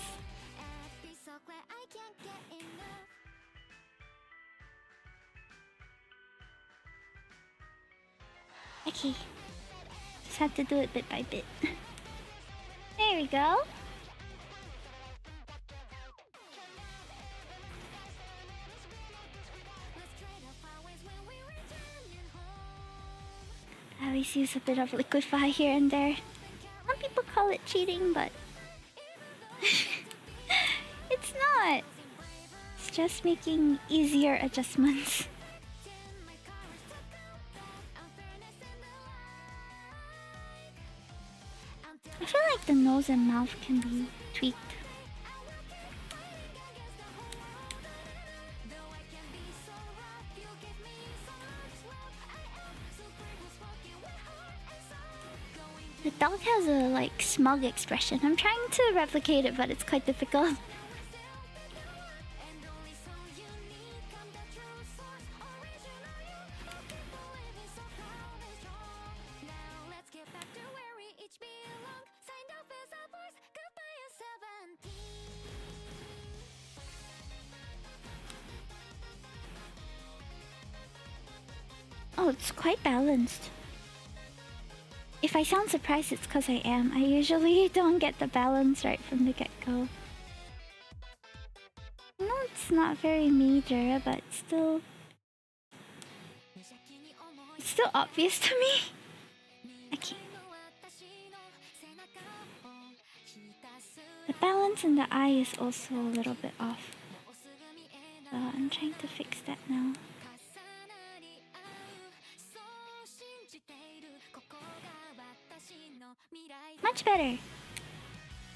Okay. Just have to do it bit by bit. There we go. I always use a bit of liquify here and there. Some people call it cheating, but it's not. It's just making easier adjustments. I feel like the nose and mouth can be tweaked. The dog has a like smug expression. I'm trying to replicate it, but it's quite difficult. Oh, it's quite balanced. If I sound surprised, it's because I am. I usually don't get the balance right from the get-go. I know it's not very major, but it's still obvious to me. Okay. The balance in the eye is also a little bit off. So I'm trying to fix that now. Much better.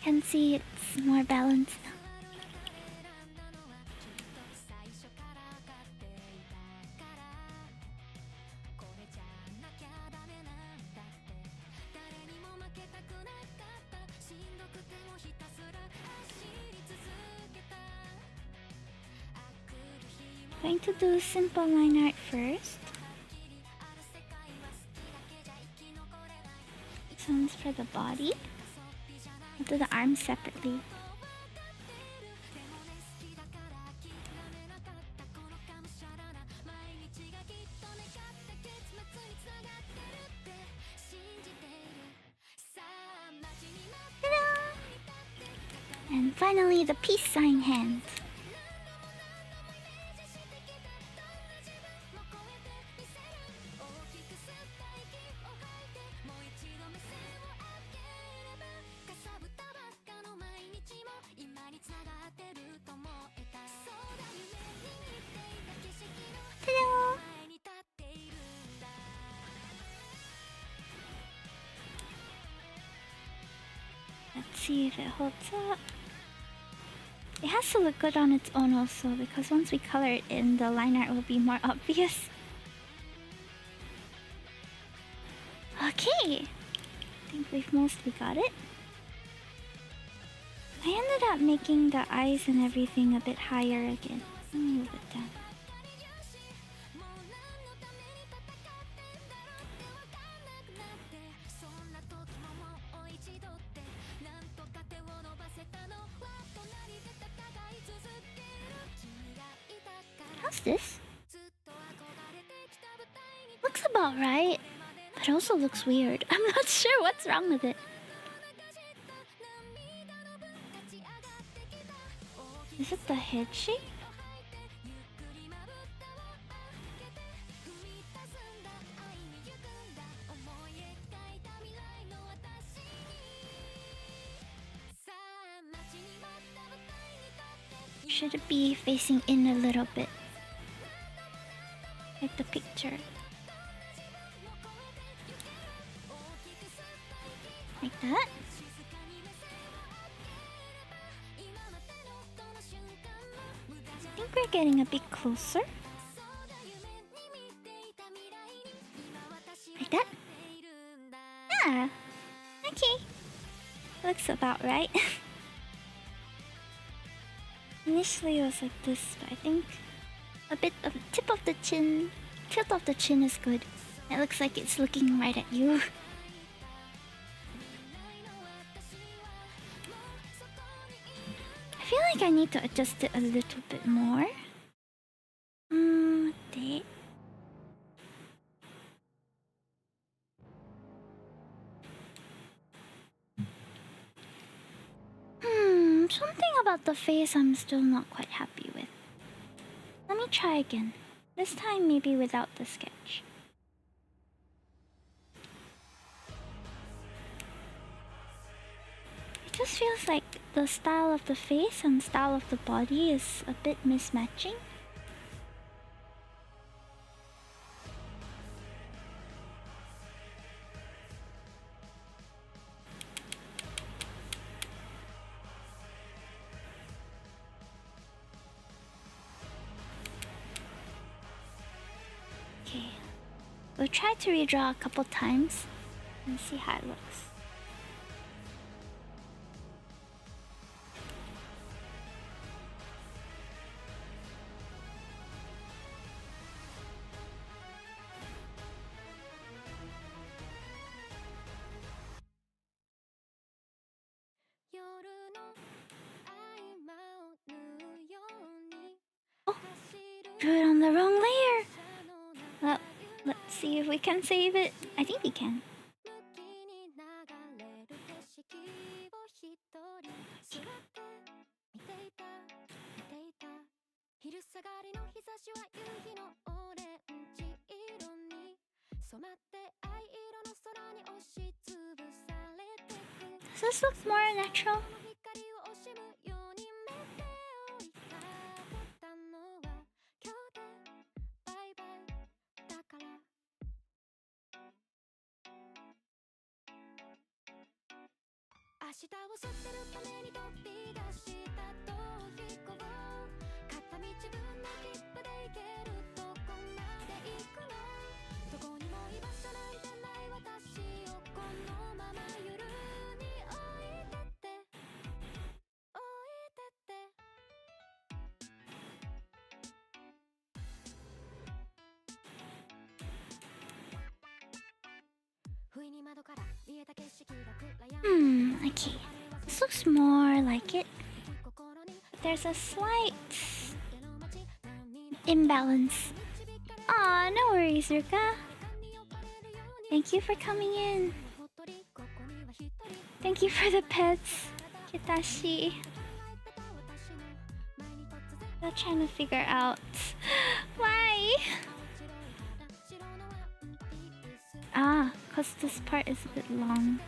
Can see it's more balanced now. Going to do simple line art first. This one's for the body. I'll do the arms separately. And finally, the peace sign hand. Ta-da! Let's see if it holds up. It has to look good on its own also, because once we color it in, the line art will be more obvious. Okay! I think we've mostly got it. I ended up making the eyes and everything a bit higher again. Let me move it down. How's this? Looks about right, but also looks weird. I'm not sure what's wrong with it. Is it the head shape? Should it be facing in a little bit? Like the picture. Like that? I think we're getting a bit closer. Like that? Yeah! Okay. Looks about right. Initially it was like this, but I think a bit of the tilt of the chin is good. It looks like it's looking right at you. I feel like I need to adjust it a little bit more. Something about the face I'm still not quite happy with. Let me try again. This time maybe without the sketch. It just feels like the style of the face and style of the body is a bit mismatching. Okay, we'll try to redraw a couple times and see how it looks. Oh, drew it on the wrong layer. Well, let's see if we can save it. I think we can. Does this look more natural? Okay. This looks more like it. But there's a slight imbalance. Aw, no worries, Ruka. Thank you for coming in. Thank you for the pets, Kitashi. I'm trying to figure out why. Ah, because this part is a bit long.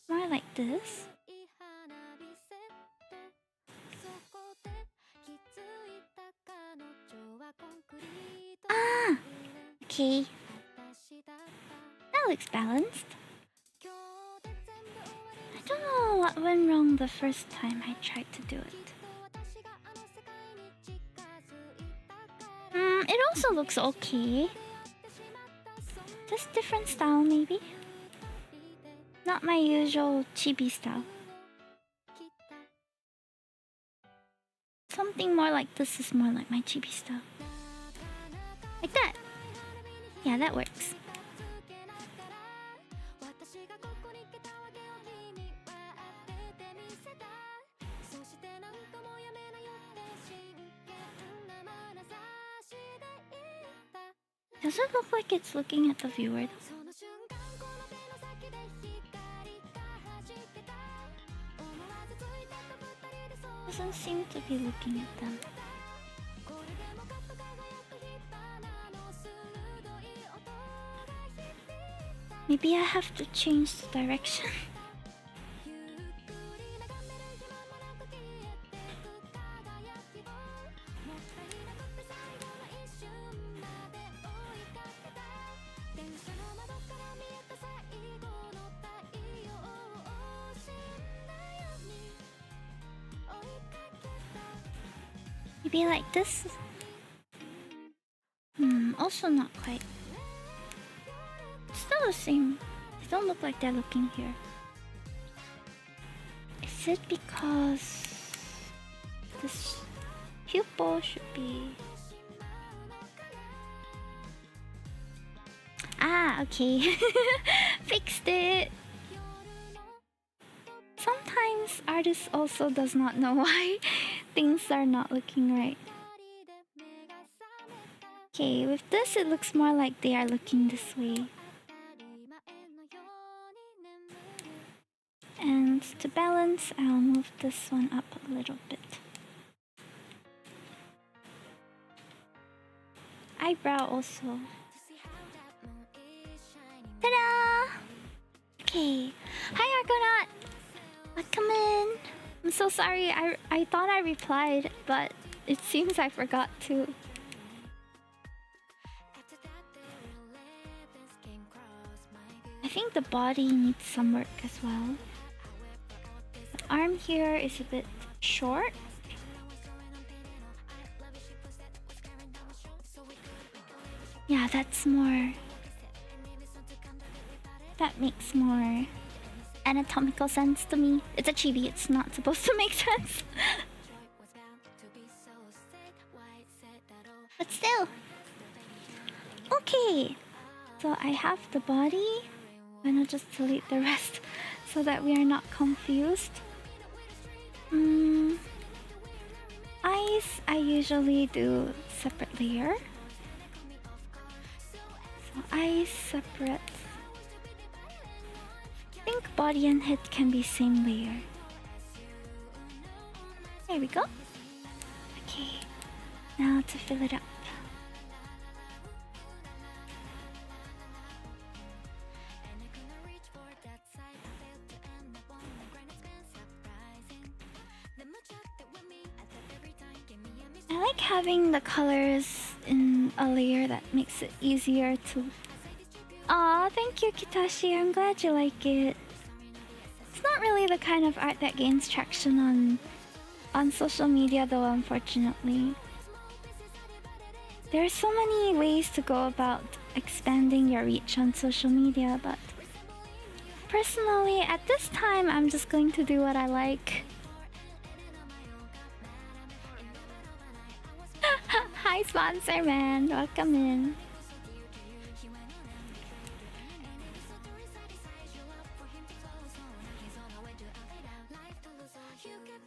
More like this. Ah! Okay. That looks balanced. I don't know what went wrong the first time I tried to do it. It also looks okay. Just different style maybe? Not my usual chibi style. Something more like this is more like my chibi style. Like that. Yeah, that works. Does it look like it's looking at the viewer though? Doesn't seem to be looking at them. Maybe I have to change the direction. Maybe like this? Also not quite. Still the same. They don't look like they're looking here. Is it because this pupil should be... Ah, okay. Fixed it! Sometimes artists also does not know why things are not looking right. Okay, with this it looks more like they are looking this way. And to balance, I'll move this one up a little bit. Eyebrow also. Ta-da! Okay. Hi Argonaut! Welcome in! I'm so sorry, I thought I replied, but it seems I forgot to. I think the body needs some work as well. The arm here is a bit short. Yeah, that's more... That makes more anatomical sense to me. It's a chibi, it's not supposed to make sense. But still. Okay. So I have the body. I'm gonna just delete the rest so that we are not confused. Eyes, I usually do separate layer. So eyes separate. I think body and head can be same layer. There we go. Okay, now to fill it up. I like having the colors in a layer that makes it easier to... Aw, thank you Kitashi, I'm glad you like it. It's not really the kind of art that gains traction on social media though, unfortunately. There are so many ways to go about expanding your reach on social media, but personally, at this time, I'm just going to do what I like. Hi sponsor man, welcome in.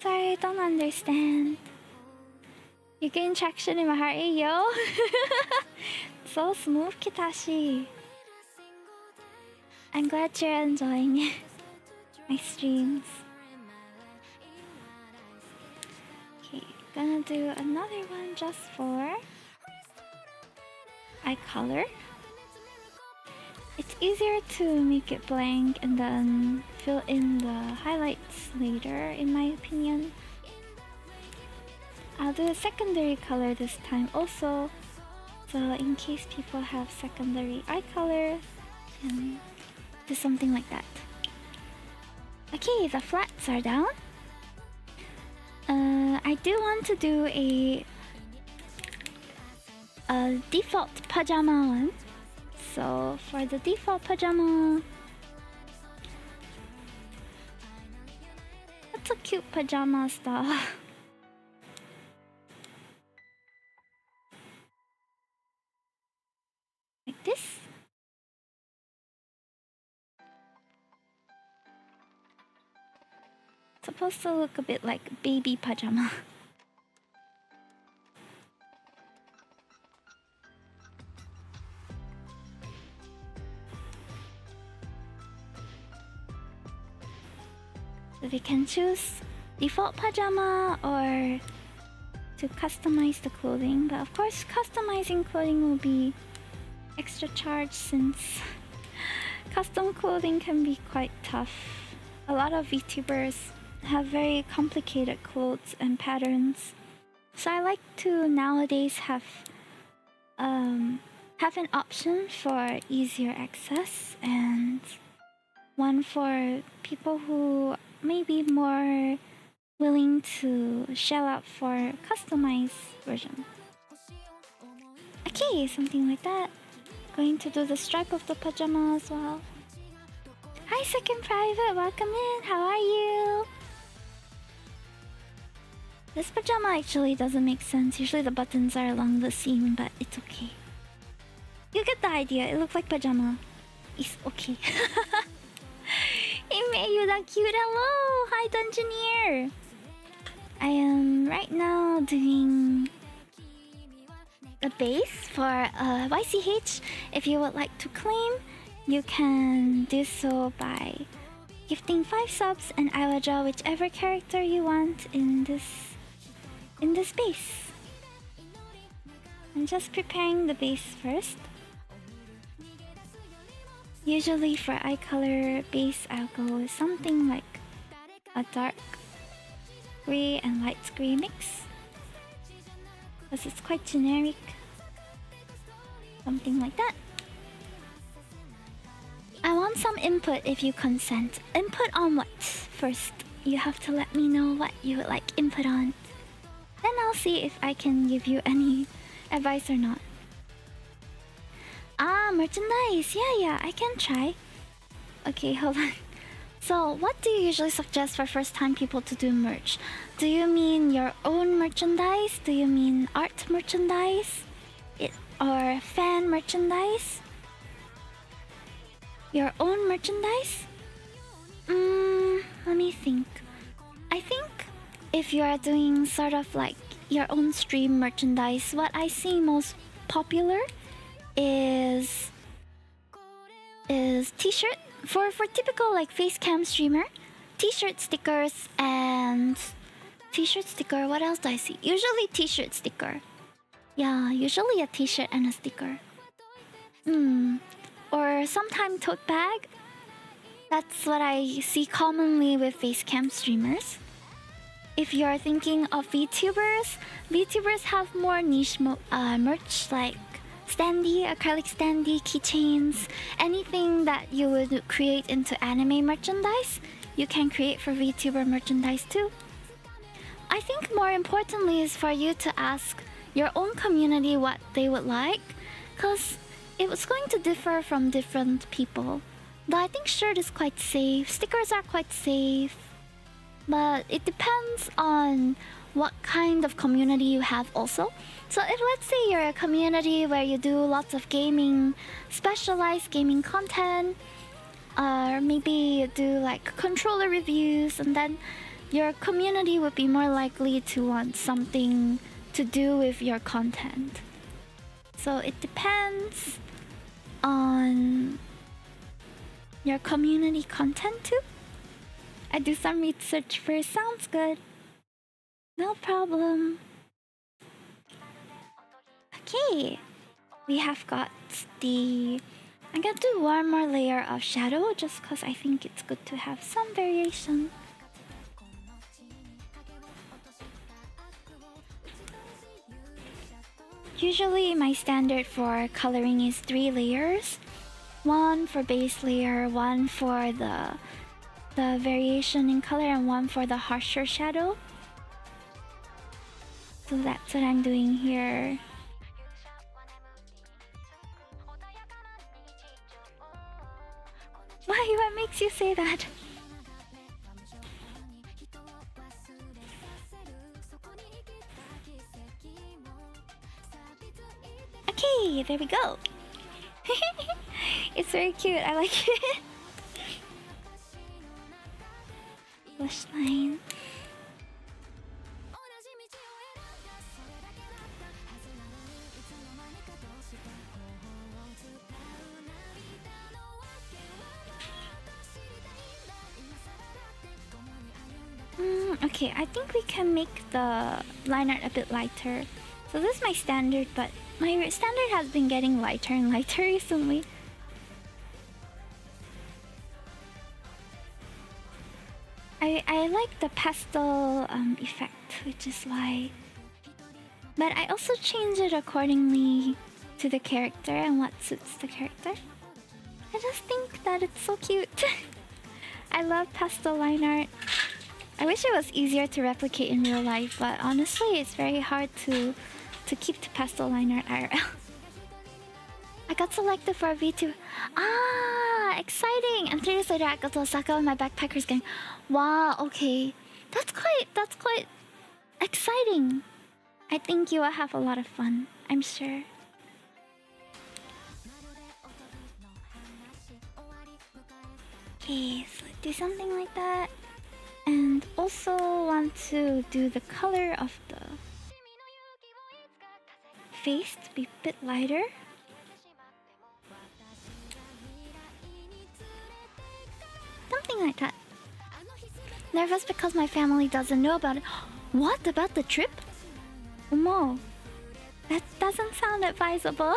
Sorry, I don't understand. You gain traction in my heart, yo. So smooth, Kitashi. I'm glad you're enjoying my streams. Okay, gonna do another one just for eye color. It's easier to make it blank and then fill in the highlights later, in my opinion. I'll do a secondary color this time also, so in case people have secondary eye color, and do something like that. Okay, the flats are down. I do want to do a default pajama one. So for the default pajama, what's a cute pajama style? Like this. It's supposed to look a bit like baby pajama. So we can choose default pajama or to customize the clothing, but of course customizing clothing will be extra charge since custom clothing can be quite tough. A lot of VTubers have very complicated clothes and patterns, so I like to nowadays have an option for easier access and one for people who may be more willing to shell out for customized version. Okay, something like that. Going to do the stripe of the pajama as well. Hi, Second Private, welcome in. How are you? This pajama actually doesn't make sense. Usually the buttons are along the seam, but it's okay. You get the idea. It looks like pajama. It's okay. Hey, May, you that cute. Hello. Hi, Dungeoneer. I am right now doing the base for YCH. If you would like to claim, you can do so by gifting 5 subs, and I will draw whichever character you want in this base. I'm just preparing the base first. Usually for eye color base, I'll go with something like a dark gray and light gray mix, because it's quite generic. Something like that. I want some input if you consent. Input on what? First, you have to let me know what you would like input on. Then I'll see if I can give you any advice or not. Ah, merchandise. Yeah, I can try. Okay, hold on. So, what do you usually suggest for first-time people to do merch? Do you mean your own merchandise? Do you mean art merchandise? Or fan merchandise? Your own merchandise? Let me think. I think if you are doing sort of like your own stream merchandise, what I see most popular is t-shirt for typical like face cam streamer, t-shirt stickers and t-shirt sticker. What else do I see? Usually t-shirt sticker. Yeah, usually a t-shirt and a sticker. Or sometime tote bag. That's what I see commonly with face cam streamers. If you're thinking of VTubers have more niche merch like standee, acrylic standee, keychains, anything that you would create into anime merchandise, you can create for VTuber merchandise too. I think more importantly is for you to ask your own community what they would like, because it was going to differ from different people. But I think shirt is quite safe, stickers are quite safe, but it depends on what kind of community you have also. So if let's say you're a community where you do lots of gaming, specialized gaming content, or maybe you do like controller reviews, and then your community would be more likely to want something to do with your content. So it depends on your community content too. I do some research first. Sounds good. No problem. Okay. We have got the... I'm gonna do one more layer of shadow just because I think it's good to have some variation. Usually my standard for coloring is 3 layers. One for base layer, one for the variation in color, and one for the harsher shadow. So that's what I'm doing here. Why? What makes you say that? Okay, there we go. It's very cute. I like it. Blush line. Okay, I think we can make the line art a bit lighter. So this is my standard, but my standard has been getting lighter and lighter recently. I like the pastel effect, which is why. But I also change it accordingly to the character and what suits the character. I just think that it's so cute. I love pastel line art. I wish it was easier to replicate in real life, but honestly, it's very hard to keep the pastel line art IRL. I got selected for a Vtuber. Ah, exciting! And 3 days later, I got to Osaka with my backpackers gang. Wow, okay, that's quite exciting. I think you will have a lot of fun. I'm sure. Okay, so do something like that. And also want to do the color of the face to be a bit lighter. Something like that. Nervous because my family doesn't know about it. What about the trip? Omo, that doesn't sound advisable.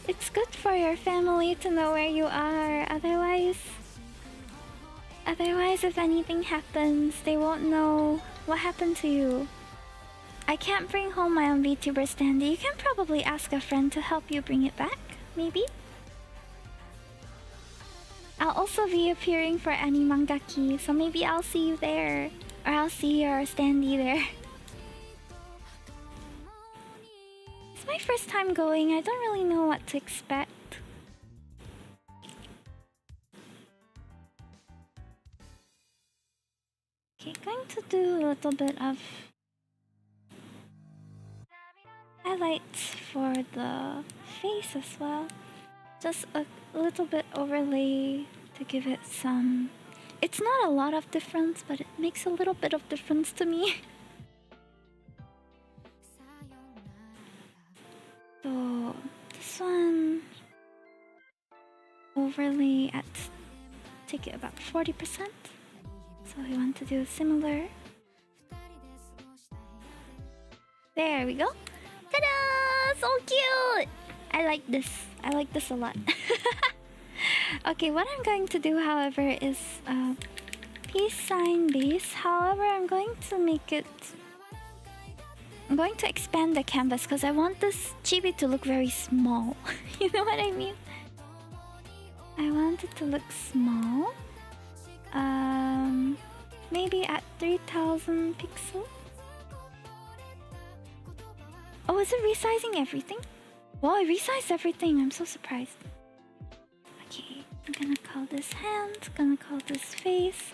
It's good for your family to know where you are. Otherwise, if anything happens, they won't know what happened to you. I can't bring home my own VTuber standee. You can probably ask a friend to help you bring it back, maybe? I'll also be appearing for Animangaki, so maybe I'll see you there. Or I'll see your standee there. It's my first time going. I don't really know what to expect. Okay, going to do a little bit of highlights for the face as well. Just a little bit overlay to give it some... It's not a lot of difference, but it makes a little bit of difference to me. So this one, overlay at, take it about 40%. So we want to do similar. There we go. Ta-da! So cute! I like this. I like this a lot. Okay, what I'm going to do, however, is peace sign base. However, I'm going to make it... I'm going to expand the canvas because I want this chibi to look very small. You know what I mean? I want it to look small. Maybe at 3000 pixels. Oh, is it resizing everything? Wow, I resized everything. I'm so surprised. Okay, I'm gonna call this hand, gonna call this face,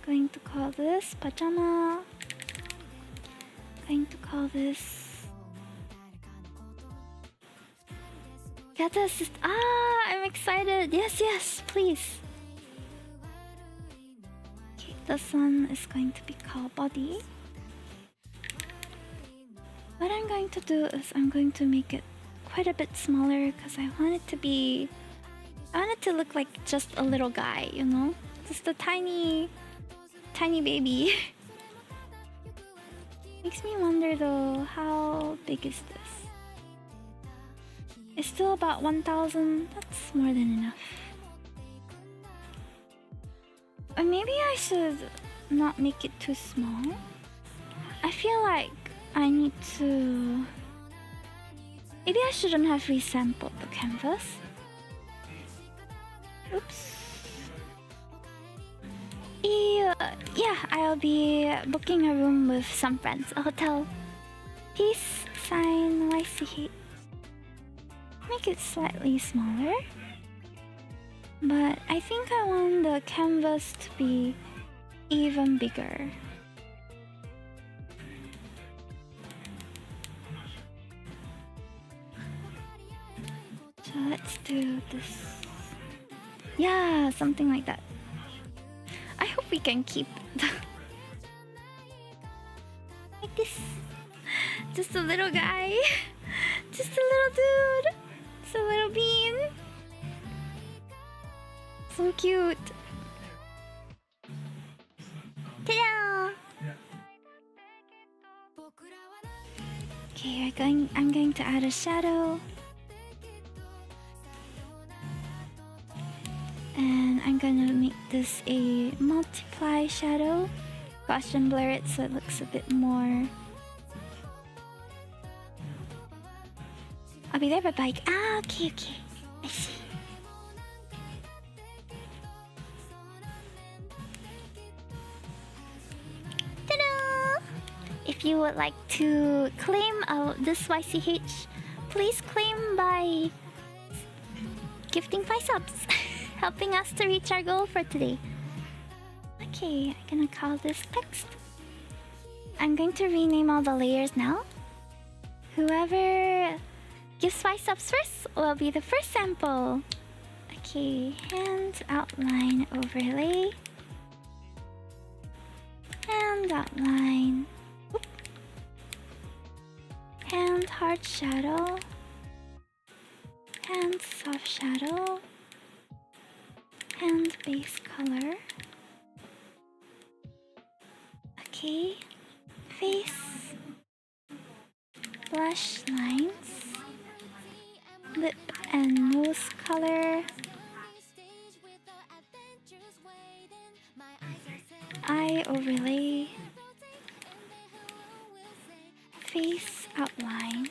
going to call this pajama, going to call this... Get the assist. Ah, I'm excited. Yes, yes, please. Okay, this one is going to be called body. What I'm going to do is I'm going to make it quite a bit smaller because I want it to be... I want it to look like just a little guy, you know? Just a tiny baby. Makes me wonder though, how big is this? It's still about 1,000. That's more than enough. Or maybe I should not make it too small. I feel like I need to... Maybe I shouldn't have resampled the canvas. Oops. Yeah, I'll be booking a room with some friends. A hotel. Peace sign YCH. Make it slightly smaller. But I think I want the canvas to be even bigger. So let's do this. Yeah, something like that. I hope we can keep like this. Just a little guy. Just a little dude. Just a little bean. So cute. Ta-da! Okay, I'm going to add a shadow. And I'm gonna make this a multiply shadow. Gaussian blur it so it looks a bit more... I'll be there by bike. Ah, okay. I see. Ta-da! If you would like to claim this YCH, please claim by gifting 5 subs. Helping us to reach our goal for today. Okay, I'm gonna call this text. I'm going to rename all the layers now. Whoever gives 5 subs first will be the first sample. Okay, hand outline overlay. Hand outline. Oop. Hand hard shadow. Hand soft shadow. And base color. Okay. Face. Blush lines. Lip and nose color. Eye overlay. Face outline.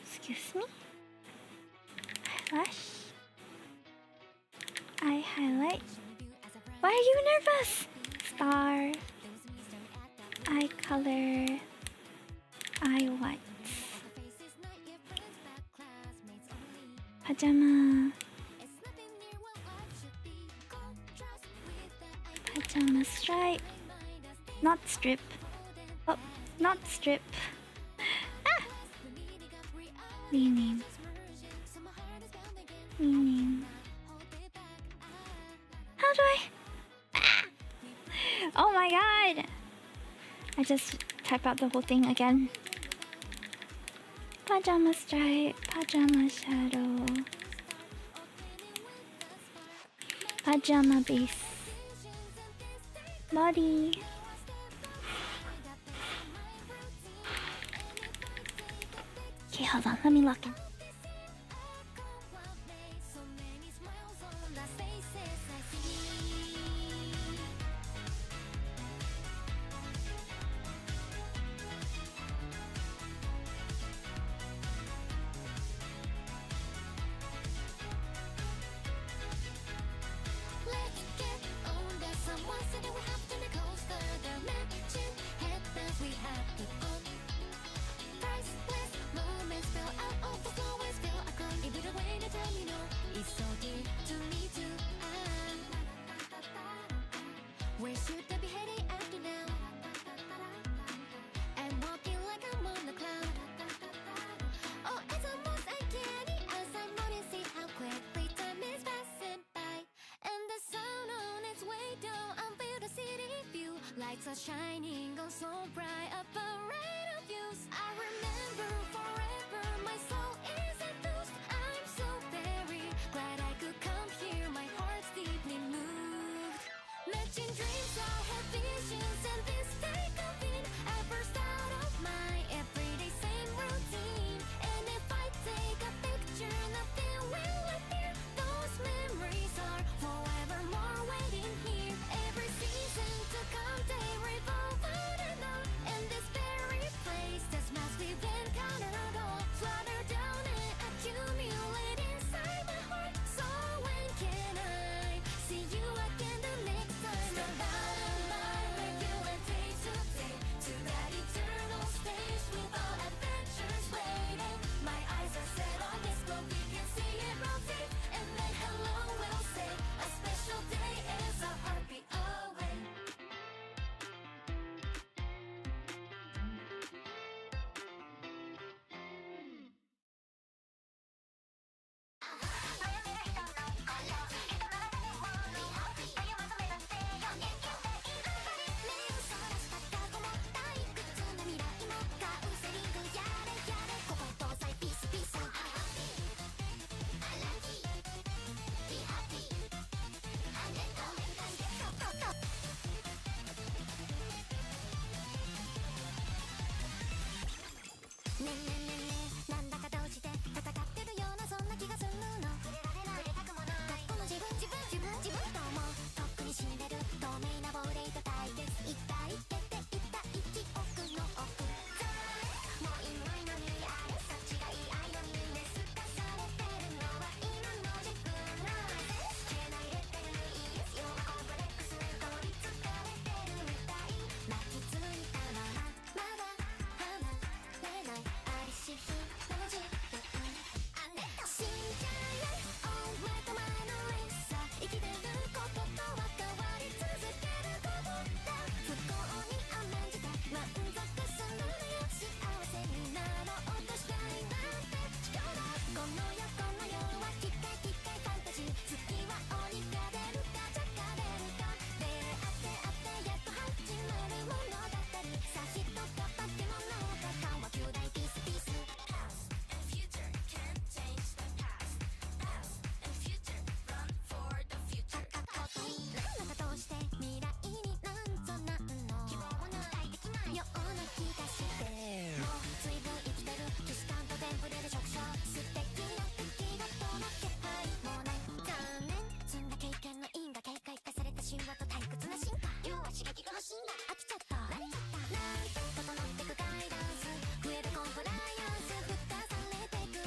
Excuse me. Eyelash. Eye highlight. Why are you nervous? Star. Eye color. Eye whites. Pajama. Pajama stripe. Not strip. Oh, not strip. Ah! Rename. How do I? Ah! Oh my god! I just type out the whole thing again. Pajama stripe, pajama shadow, pajama base, body. Okay, hold on, let me lock in. We have to on. Priceless moments fell out of the lights are shining on so bright, a parade of views. I remember forever, my soul is enthused. I'm so very glad I could come here, my heart's deeply moved. Matching dreams, I have visions, and this day convene. I burst out of my everyday same routine. And if I take a picture, nothing will appear. Those memories are forevermore waiting here. Every season to come, they revolve on and on. And this very place, this must be been counted at all. Flutter down and accumulate inside my heart. So when can I see you again the next time? Step out of my regular day to day, to that eternal stage with all adventures waiting. My eyes are set on this, but we can see it rotate. And then hello will say, a special day is a heartbeat away.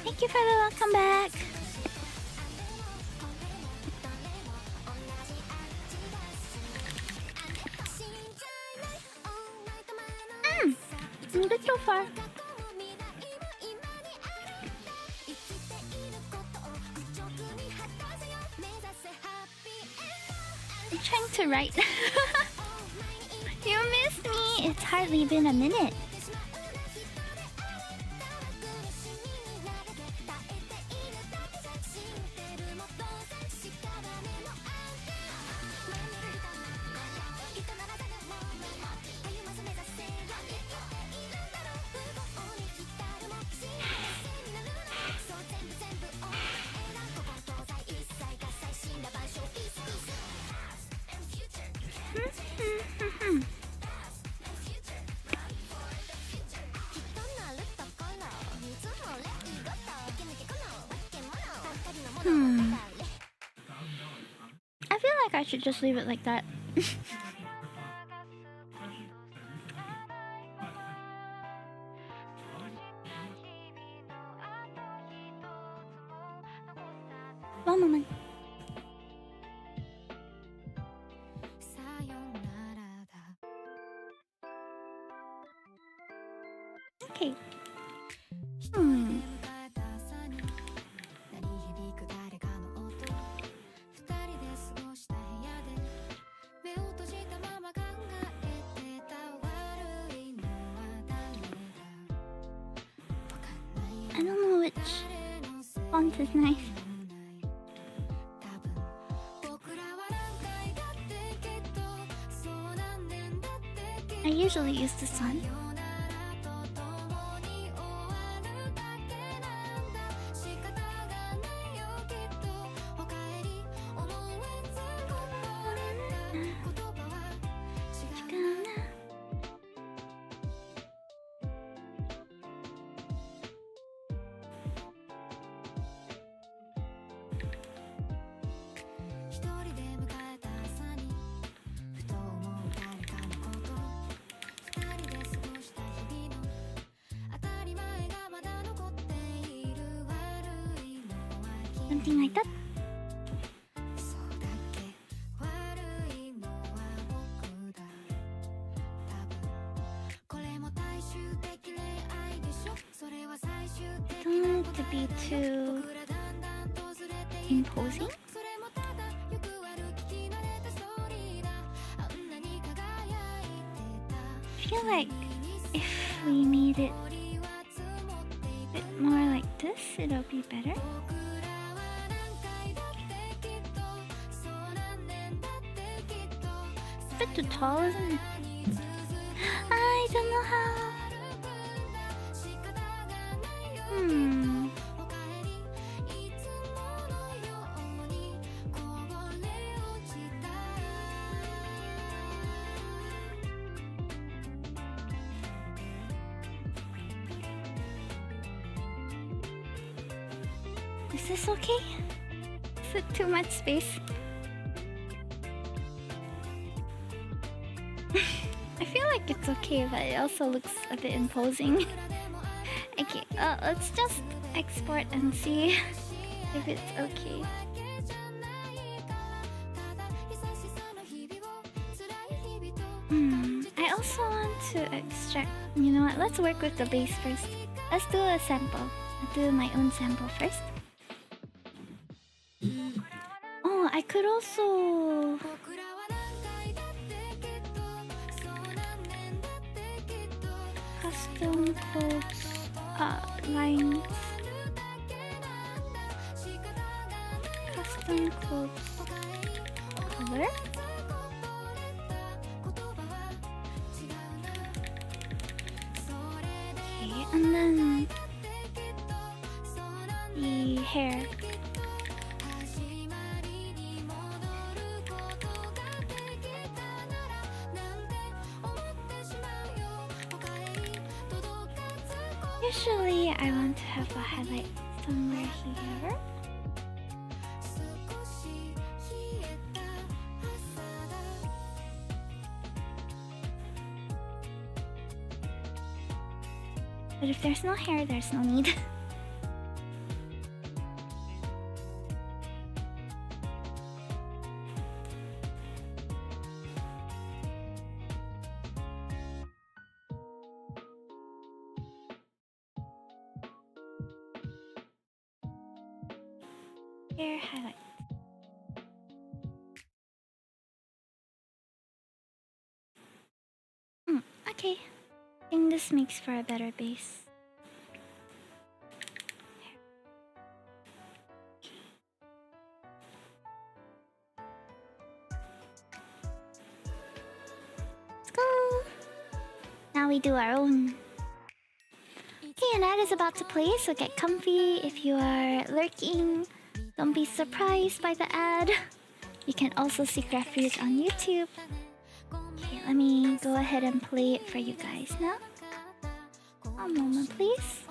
Thank you for the welcome back. I'm good so far. I'm trying to write. You missed me. It's hardly been a minute. I feel like I should just leave it like that. One moment. Okay. I don't know which font is nice. I usually use this one. Something like that. Don't want it to be too imposing. I feel like if we made it a bit more like this, it'll be better. It's a bit too tall, isn't it? I don't know how. Is this okay? Is it too much space? I feel like it's okay, but it also looks a bit imposing. Okay, let's just export and see if it's okay. I also want to extract. You know what? Let's work with the base first. Let's do a sample. I'll do my own sample first. Oh, I could also custom codes lines. Custom codes color. Okay, and then the hair. Usually I want to have a highlight somewhere here. But if there's no hair, there's no need. Hair highlight. Okay. I think this makes for a better base. Let's go. Now we do our own. Okay, and that is about to play, so get comfy. If you are lurking, don't be surprised by the ad. You can also seek refuge on YouTube. Okay, let me go ahead and play it for you guys now. A moment, please.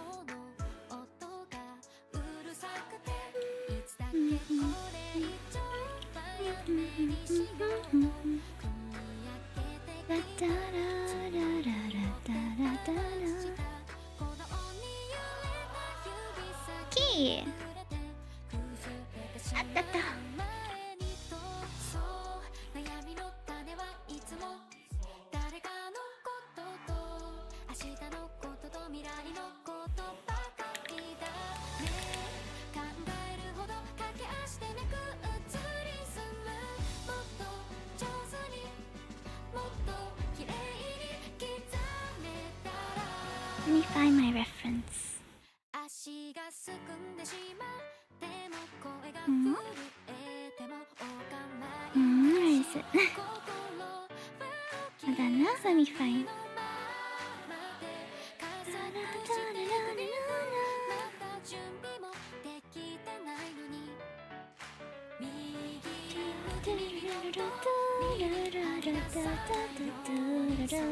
Okay. Let me find my reference. Where is it? Hold on, let totally fine. Okay.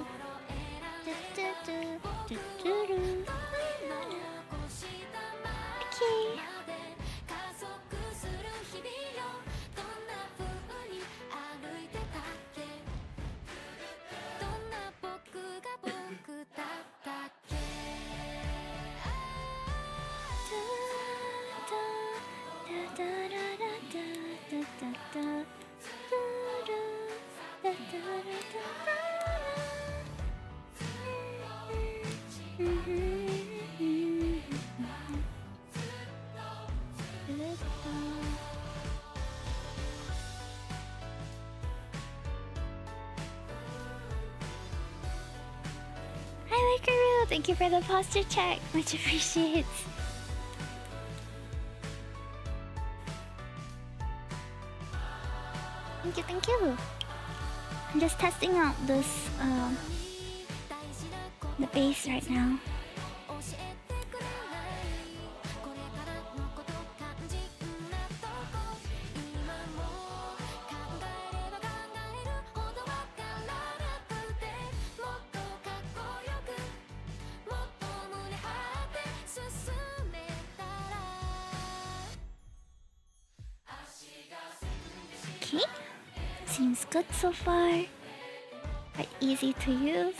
Hi, Likaru! Thank you for the posture check. Much appreciated. Thank you, thank you. I'm just testing out this, the bass right now. Okay, seems good so far. Quite easy to use.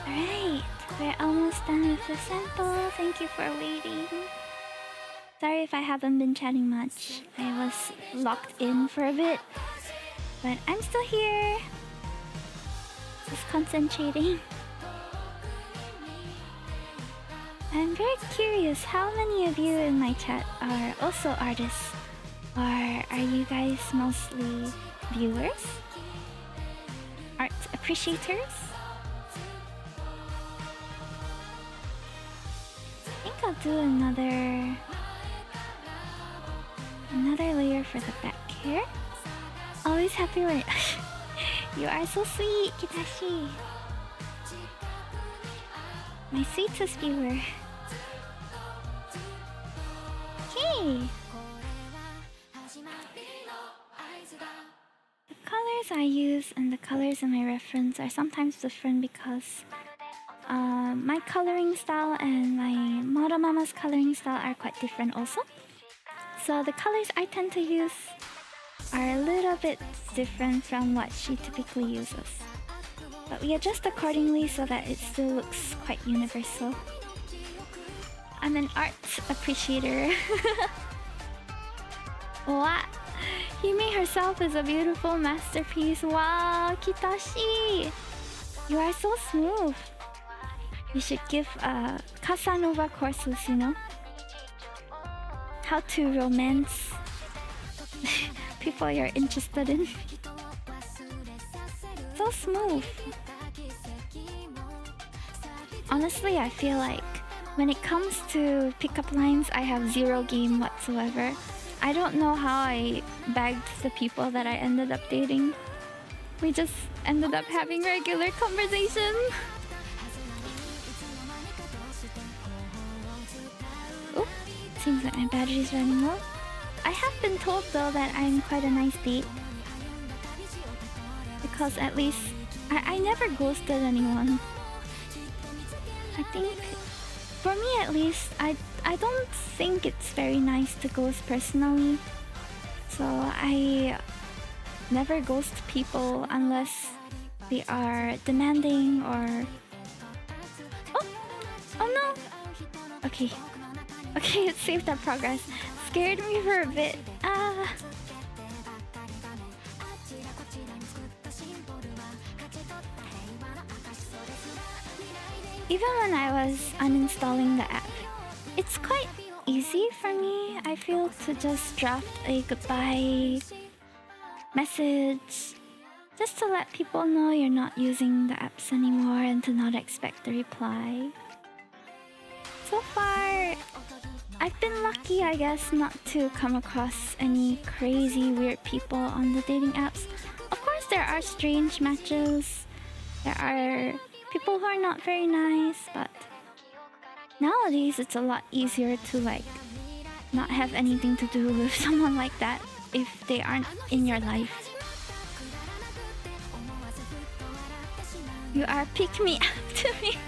Alright, we're almost done with the sample. Thank you for waiting. Sorry if I haven't been chatting much. I was locked in for a bit. But I'm still here. Just concentrating. I'm very curious, how many of you in my chat are also artists? Or are you guys mostly viewers? Art appreciators? I think I'll do another layer for the back here. Always happy when you are so sweet, Kitashi. My sweetest viewer. Okay. The colors I use and the colors in my reference are sometimes different because my coloring style and my model mama's coloring style are quite different also. So the colors I tend to use are a little bit different from what she typically uses. But we adjust accordingly so that it still looks quite universal. I'm an art appreciator. What? Hime herself is a beautiful masterpiece. Wow, Kitashi! You are so smooth. You should give Casanova courses, you know? How to romance people you're interested in. So smooth. Honestly, I feel like when it comes to pickup lines, I have zero game whatsoever. I don't know how I bagged the people that I ended up dating. We just ended up having regular conversation. Oh, seems like my battery's running low. I have been told though that I'm quite a nice date. Because at least I never ghosted anyone. I think, for me at least, I don't think it's very nice to ghost personally. So I never ghost people unless they are demanding or... Oh no! Okay. Okay, it saved that progress. Scared me for a bit. Even when I was uninstalling the app, it's quite easy for me, I feel, to just draft a goodbye message just to let people know you're not using the apps anymore and to not expect a reply. So far, I've been lucky, I guess, not to come across any crazy weird people on the dating apps. Of course, there are strange matches. There are people who are not very nice, but nowadays it's a lot easier to like not have anything to do with someone like that if they aren't in your life. You are pick me up to me.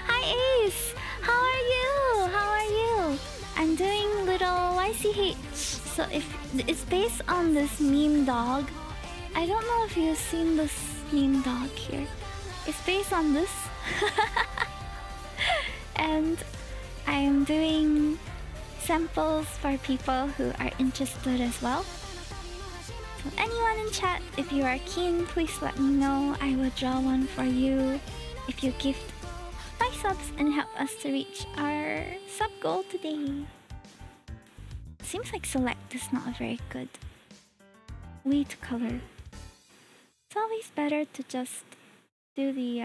Hi Ace! How are you? How are you? I'm doing little YCH. So if it's based on this meme dog. I don't know if you've seen this meme dog here. It's based on this. And I'm doing samples for people who are interested as well. So anyone in chat, if you are keen, please let me know. I will draw one for you if you gift 5 subs and help us to reach our sub goal today. Seems like select is not a very good way to color. It's always better to just do the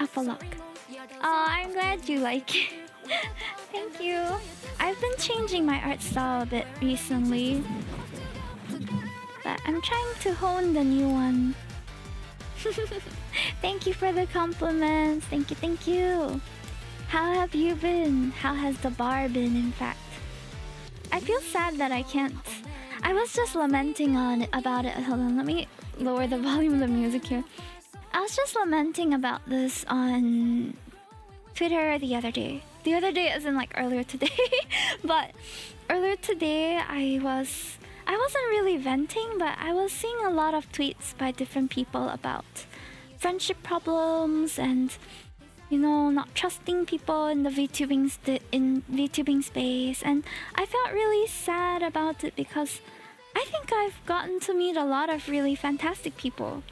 upper lock. Oh, I'm glad you like it. Thank you. I've been changing my art style a bit recently, but I'm trying to hone the new one. Thank you for the compliments. Thank you, thank you. How have you been? How has the bar been, in fact? I feel sad that I can't. I was just lamenting about it. Hold on, let me lower the volume of the music here. I was just lamenting about this on Twitter the other day. The other day as in like earlier today. But earlier today I wasn't really venting, but I was seeing a lot of tweets by different people about friendship problems and, you know, not trusting people in the VTubing space, and I felt really sad about it because I think I've gotten to meet a lot of really fantastic people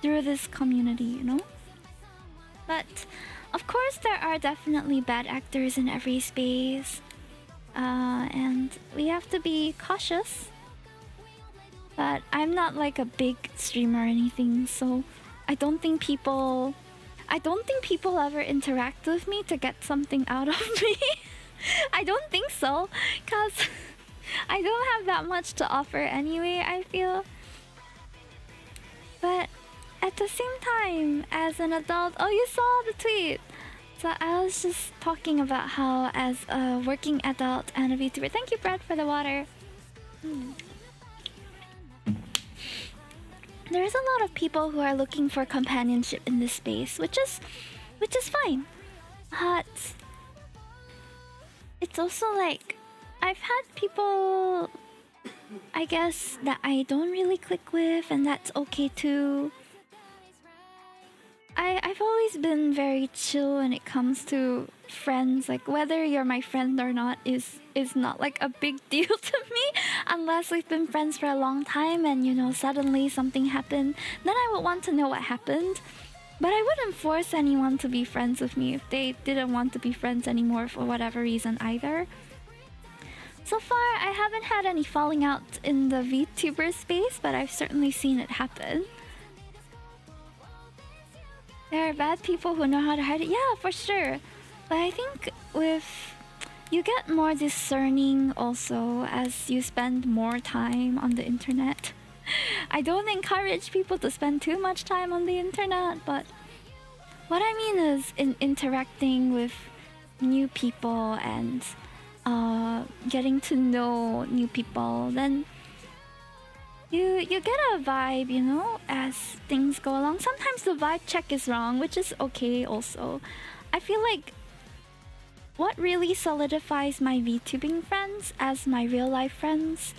through this community, you know? But of course there are definitely bad actors in every space, and we have to be cautious. But I'm not like a big streamer or anything, so I don't think people ever interact with me to get something out of me. I don't think so, cause I don't have that much to offer anyway, I feel. But at the same time, as an adult, oh, you saw the tweet. So I was just talking about how as a working adult and a VTuber, thank you Brad for the water. There's a lot of people who are looking for companionship in this space, which is fine. But it's also like I've had people, I guess, that I don't really click with, and that's okay too. I've always been very chill when it comes to friends. Like whether you're my friend or not is not like a big deal to me, unless we've been friends for a long time and, you know, suddenly something happened. Then I would want to know what happened. But I wouldn't force anyone to be friends with me if they didn't want to be friends anymore for whatever reason either. So far, I haven't had any falling out in the VTuber space, but I've certainly seen it happen. There are bad people who know how to hide it. Yeah, for sure. But I think with you get more discerning also as you spend more time on the internet. I don't encourage people to spend too much time on the internet, but what I mean is in interacting with new people and getting to know new people, then you get a vibe, you know, as things go along. Sometimes the vibe check is wrong, which is okay also. I feel like what really solidifies my VTubing friends as my real life friends,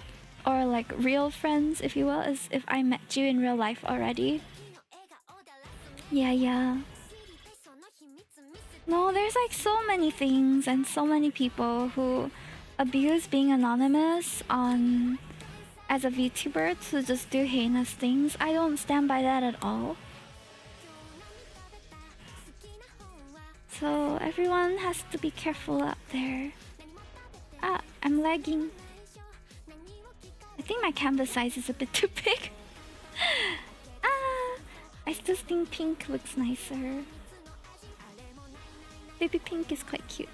or like real friends if you will, is if I met you in real life already. Yeah. No, there's like so many things and so many people who abuse being anonymous on as a VTuber to just do heinous things. I don't stand by that at all. So everyone has to be careful out there. Ah, I'm lagging. I think my canvas size is a bit too big. I still think pink looks nicer. Baby pink is quite cute.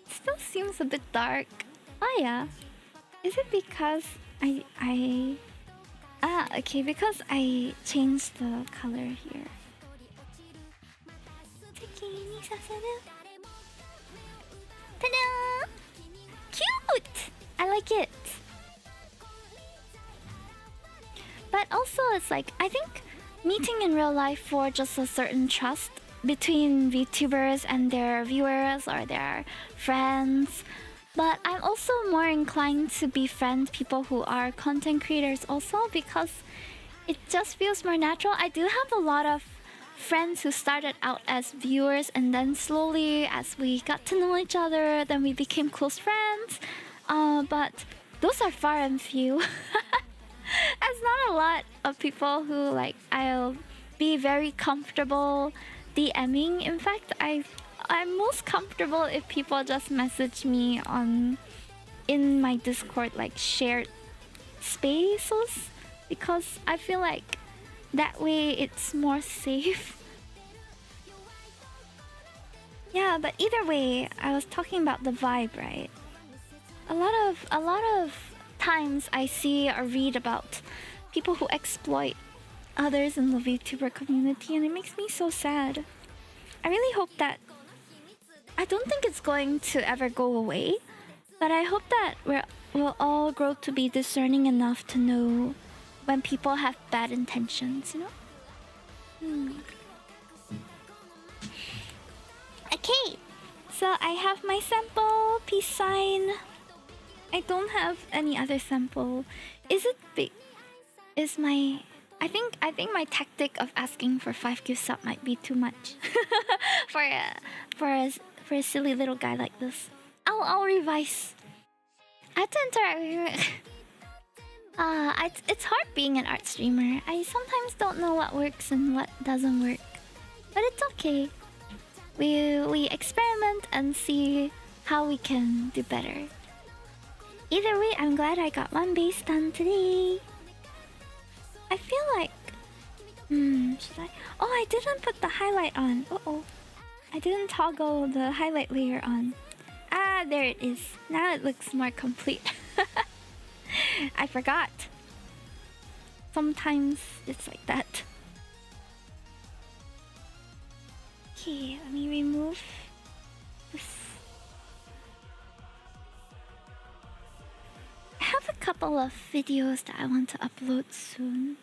Still seems a bit dark. Oh yeah. Is it because okay, because I changed the color here. Ta-da! Cute! I like it. But also it's like, I think meeting in real life forges a certain trust between VTubers and their viewers or their friends. But I'm also more inclined to befriend people who are content creators also, because it just feels more natural. I do have a lot of friends who started out as viewers, and then slowly as we got to know each other, then we became close friends. But those are far and few. There's not a lot of people who like I'll be very comfortable DMing. In fact, I'm most comfortable if people just message me in my Discord, like shared spaces, because I feel like that way it's more safe. Yeah, but either way, I was talking about the vibe, right? A lot of times I see or read about people who exploit others in the VTuber community, and it makes me so sad. I really hope that, I don't think it's going to ever go away, but I hope that we'll all grow to be discerning enough to know when people have bad intentions, you know? Okay, so I have my sample, peace sign. I don't have any other sample. Is it big? Is my... I think my tactic of asking for 5Q sub might be too much for a silly little guy like this. I'll revise. I have to interact with it's hard being an art streamer. I sometimes don't know what works and what doesn't work, but it's okay. We experiment and see how we can do better. Either way, I'm glad I got one base done today. I feel like... should I... Oh, I didn't put the highlight on. Uh-oh. I didn't toggle the highlight layer on. Ah, there it is. Now it looks more complete. I forgot. Sometimes it's like that. Okay, let me remove this. I have a couple of videos that I want to upload soon.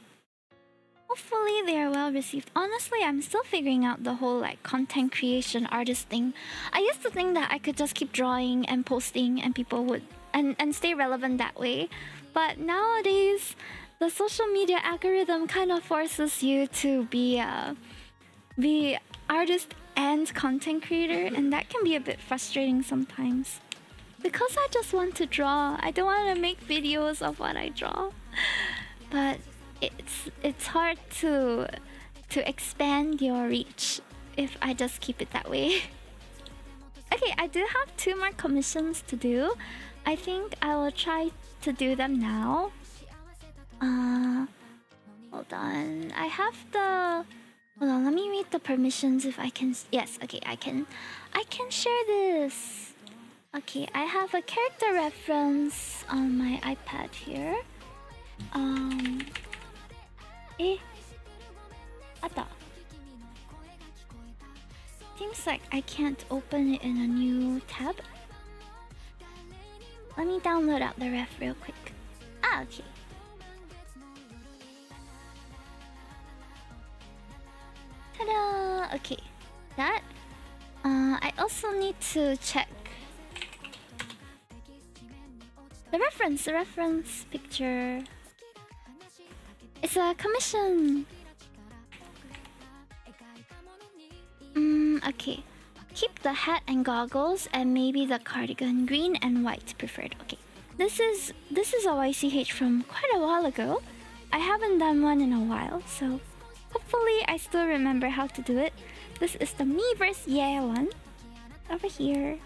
Hopefully they are well received. Honestly, I'm still figuring out the whole like content creation artist thing. I used to think that I could just keep drawing and posting and people would and stay relevant that way. But nowadays, the social media algorithm kind of forces you to be artist and content creator, and that can be a bit frustrating sometimes. Because I just want to draw. I don't want to make videos of what I draw. But it's hard to expand your reach if I just keep it that way. Okay, I do have 2 more commissions to do. I think I will try to do them now. Hold on. I have the Hold on, let me read the permissions if I can. Yes, okay, I can share this. Okay, I have a character reference on my iPad here. Eh, ata. Seems like I can't open it in a new tab. Let me download out the ref real quick. Ah, okay. Ta-da! Okay, that. I also need to check the reference picture. It's a commission. Okay. Keep the hat and goggles and maybe the cardigan, green and white preferred. Okay. This is a YCH from quite a while ago. I haven't done one in a while, so hopefully I still remember how to do it. This is the me vs yeah one. Over here.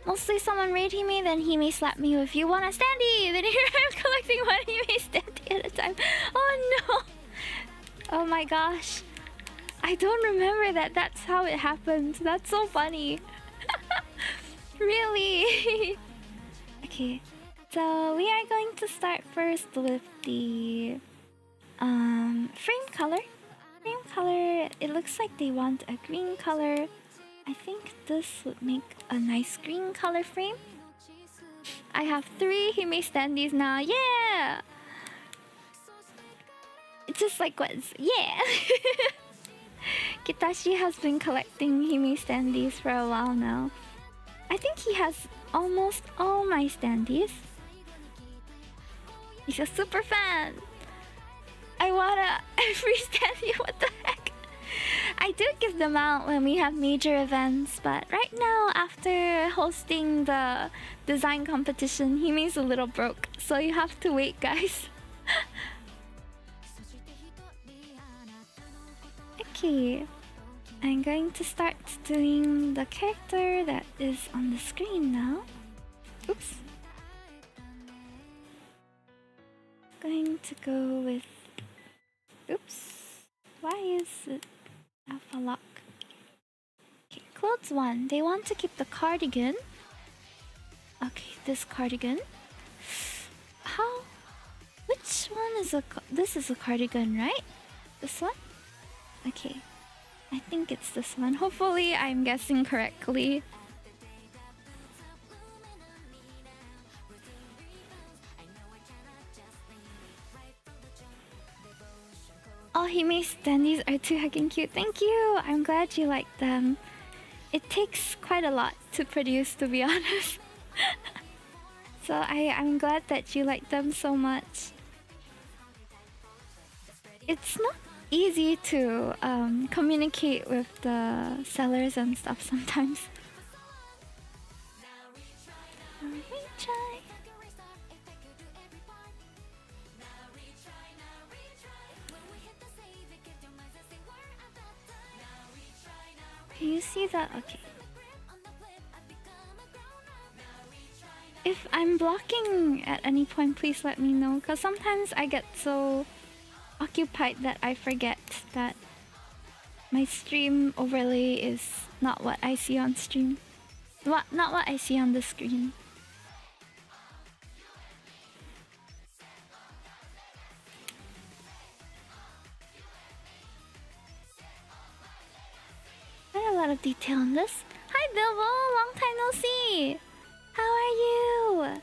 Mostly someone raid me, then he may slap me with you want a standee. Then here I'm collecting one he may standee at a time. Oh no! Oh my gosh. I don't remember that that's how it happened. That's so funny. Really? Okay. So we are going to start first with the frame color. Frame color, it looks like they want a green color. I think this would make a nice green color frame. I have 3 Hime standees now. Yeah! It's just like what's... Yeah! Kitashi has been collecting Hime standees for a while now. I think he has almost all my standees. He's a super fan! I want every standee, what the heck? I do give them out when we have major events, but right now, after hosting the design competition, Hime's a little broke, so you have to wait, guys. Okay, I'm going to start doing the character that is on the screen now. Oops. Going to go with... Oops. Why is it alpha lock? Okay, clothes 1. They want to keep the cardigan. Okay, this cardigan. How? Which one is a... This is a cardigan, right? This one? Okay. I think it's this one. Hopefully I'm guessing correctly. Oh, Hime's standees are too heckin' cute. Thank you! I'm glad you like them. It takes quite a lot to produce, to be honest. So I'm glad that you like them so much. It's not easy to communicate with the sellers and stuff sometimes. Can you see that? Okay. If I'm blocking at any point, please let me know, because sometimes I get so occupied that I forget that my stream overlay is not what I see on stream. Not what I see on the screen. Quite a lot of detail on this. Hi Bilbo, long time no see! How are you?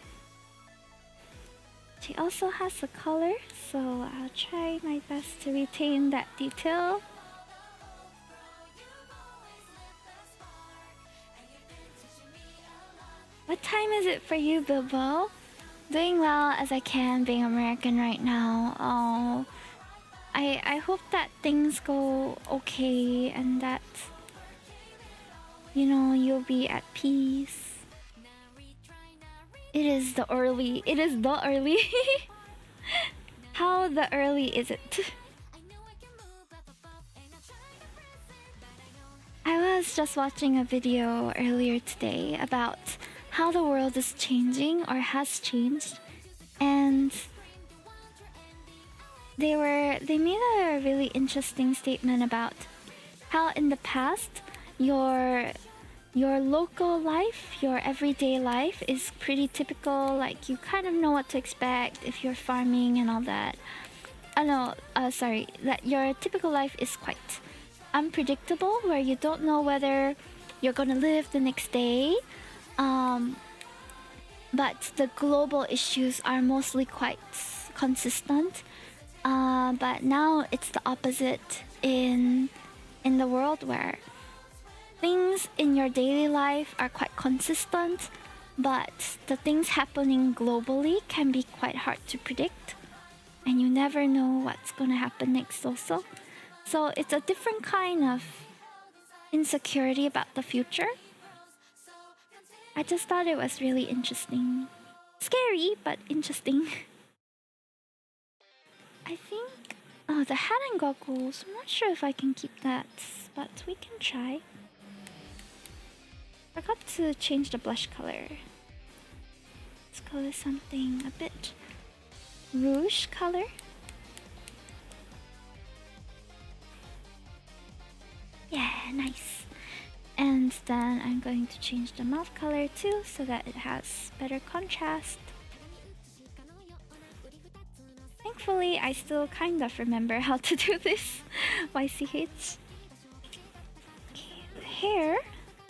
She also has a color, so I'll try my best to retain that detail. What time is it for you, Bilbo? Doing well as I can being American right now. Oh, I hope that things go okay and that, you know, you'll be at peace. It is the early. How the early is it? I was just watching a video earlier today about how the world is changing or has changed, and they made a really interesting statement about how in the past your local life, your everyday life is pretty typical, like you kind of know what to expect if you're farming and all that. That your typical life is quite unpredictable, where you don't know whether you're gonna live the next day. But the global issues are mostly quite consistent. But now it's the opposite in the world, where things in your daily life are quite consistent, but the things happening globally can be quite hard to predict, and you never know what's gonna happen next also. So it's a different kind of insecurity about the future. I just thought it was really interesting. Scary, but interesting. I think... Oh, the hat and goggles. I'm not sure if I can keep that, but we can try. Forgot to change the blush color. Let's go with something a bit rouge color. Yeah, nice. And then I'm going to change the mouth color too, so that it has better contrast. Thankfully, I still kind of remember how to do this. YCH. Okay,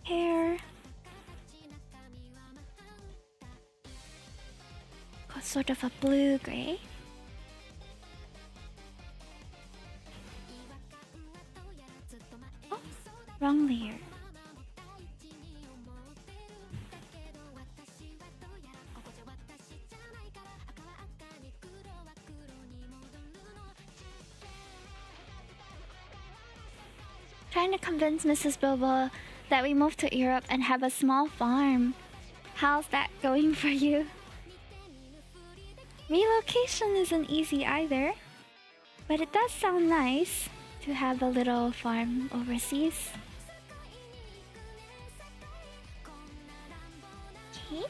hair. Got sort of a blue-gray. Oh, wrong layer. Trying to convince Mrs. Bilbo that we move to Europe and have a small farm. How's that going for you? Relocation isn't easy either, but it does sound nice to have a little farm overseas. Okay,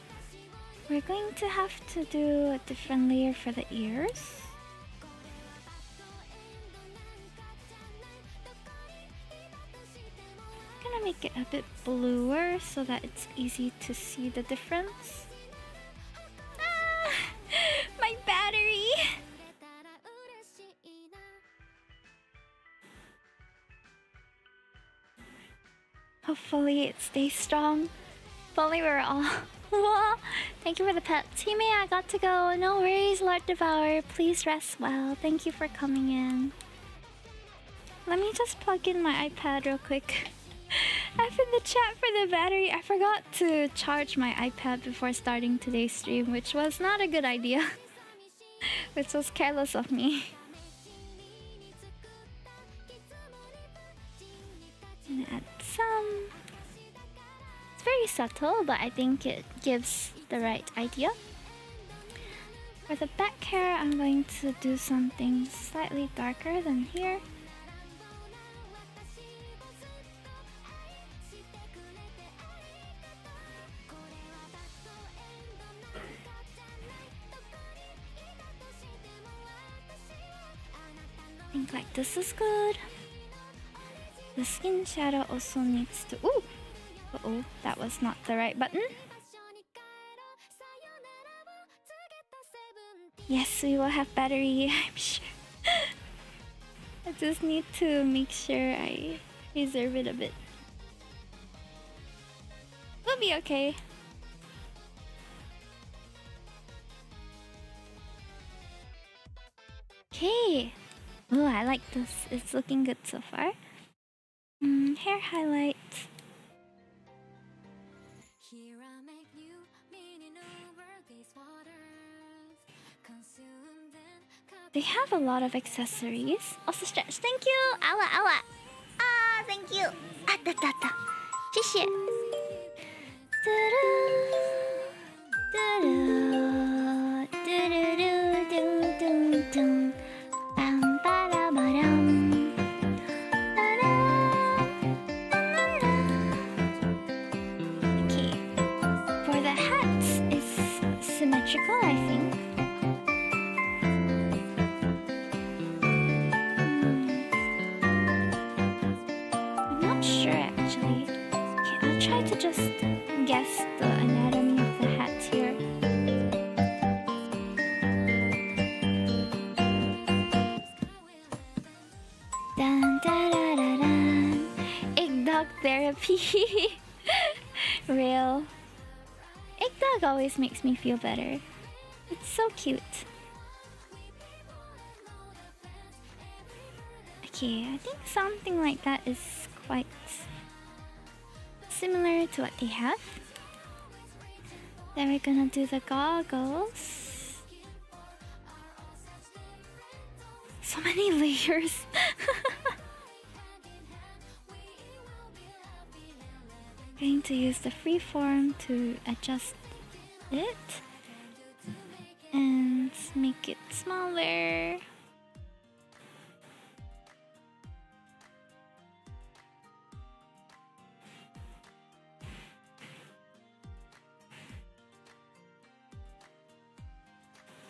we're going to have to do a different layer for the ears. I'm gonna make it a bit bluer so that it's easy to see the difference. My battery! Hopefully it stays strong. If only we were all... Thank you for the pets. Hime, I got to go. No worries, Lord Devourer. Please rest well. Thank you for coming in. Let me just plug in my iPad real quick. F in the chat for the battery. I forgot to charge my iPad before starting today's stream, which was not a good idea. Which was careless of me. I'm gonna add some. It's very subtle, but I think it gives the right idea. For the back hair, I'm going to do something slightly darker than here. I think like this is good. The skin shadow also needs to... Ooh! Uh-oh, that was not the right button. Yes, we will have battery, I'm sure. I just need to make sure I reserve it a bit. We'll be okay. Okay. Oh, I like this. It's looking good so far. Hair highlight. They have a lot of accessories. Also stretch. Thank you! Awa, awa! Ah, thank you! Atta, atta, atta. 谢谢. Bam, ba-da, ba-dum. Okay. For the hats, it's symmetrical, I think. just the anatomy of the hat here. Dun, da, da, da, dun. Egg dog therapy. Real. Egg dog always makes me feel better. It's so cute. Okay, I think something like that is quite similar to what they have. Then we're gonna do the goggles. So many layers. Going to use the freeform to adjust it and make it smaller.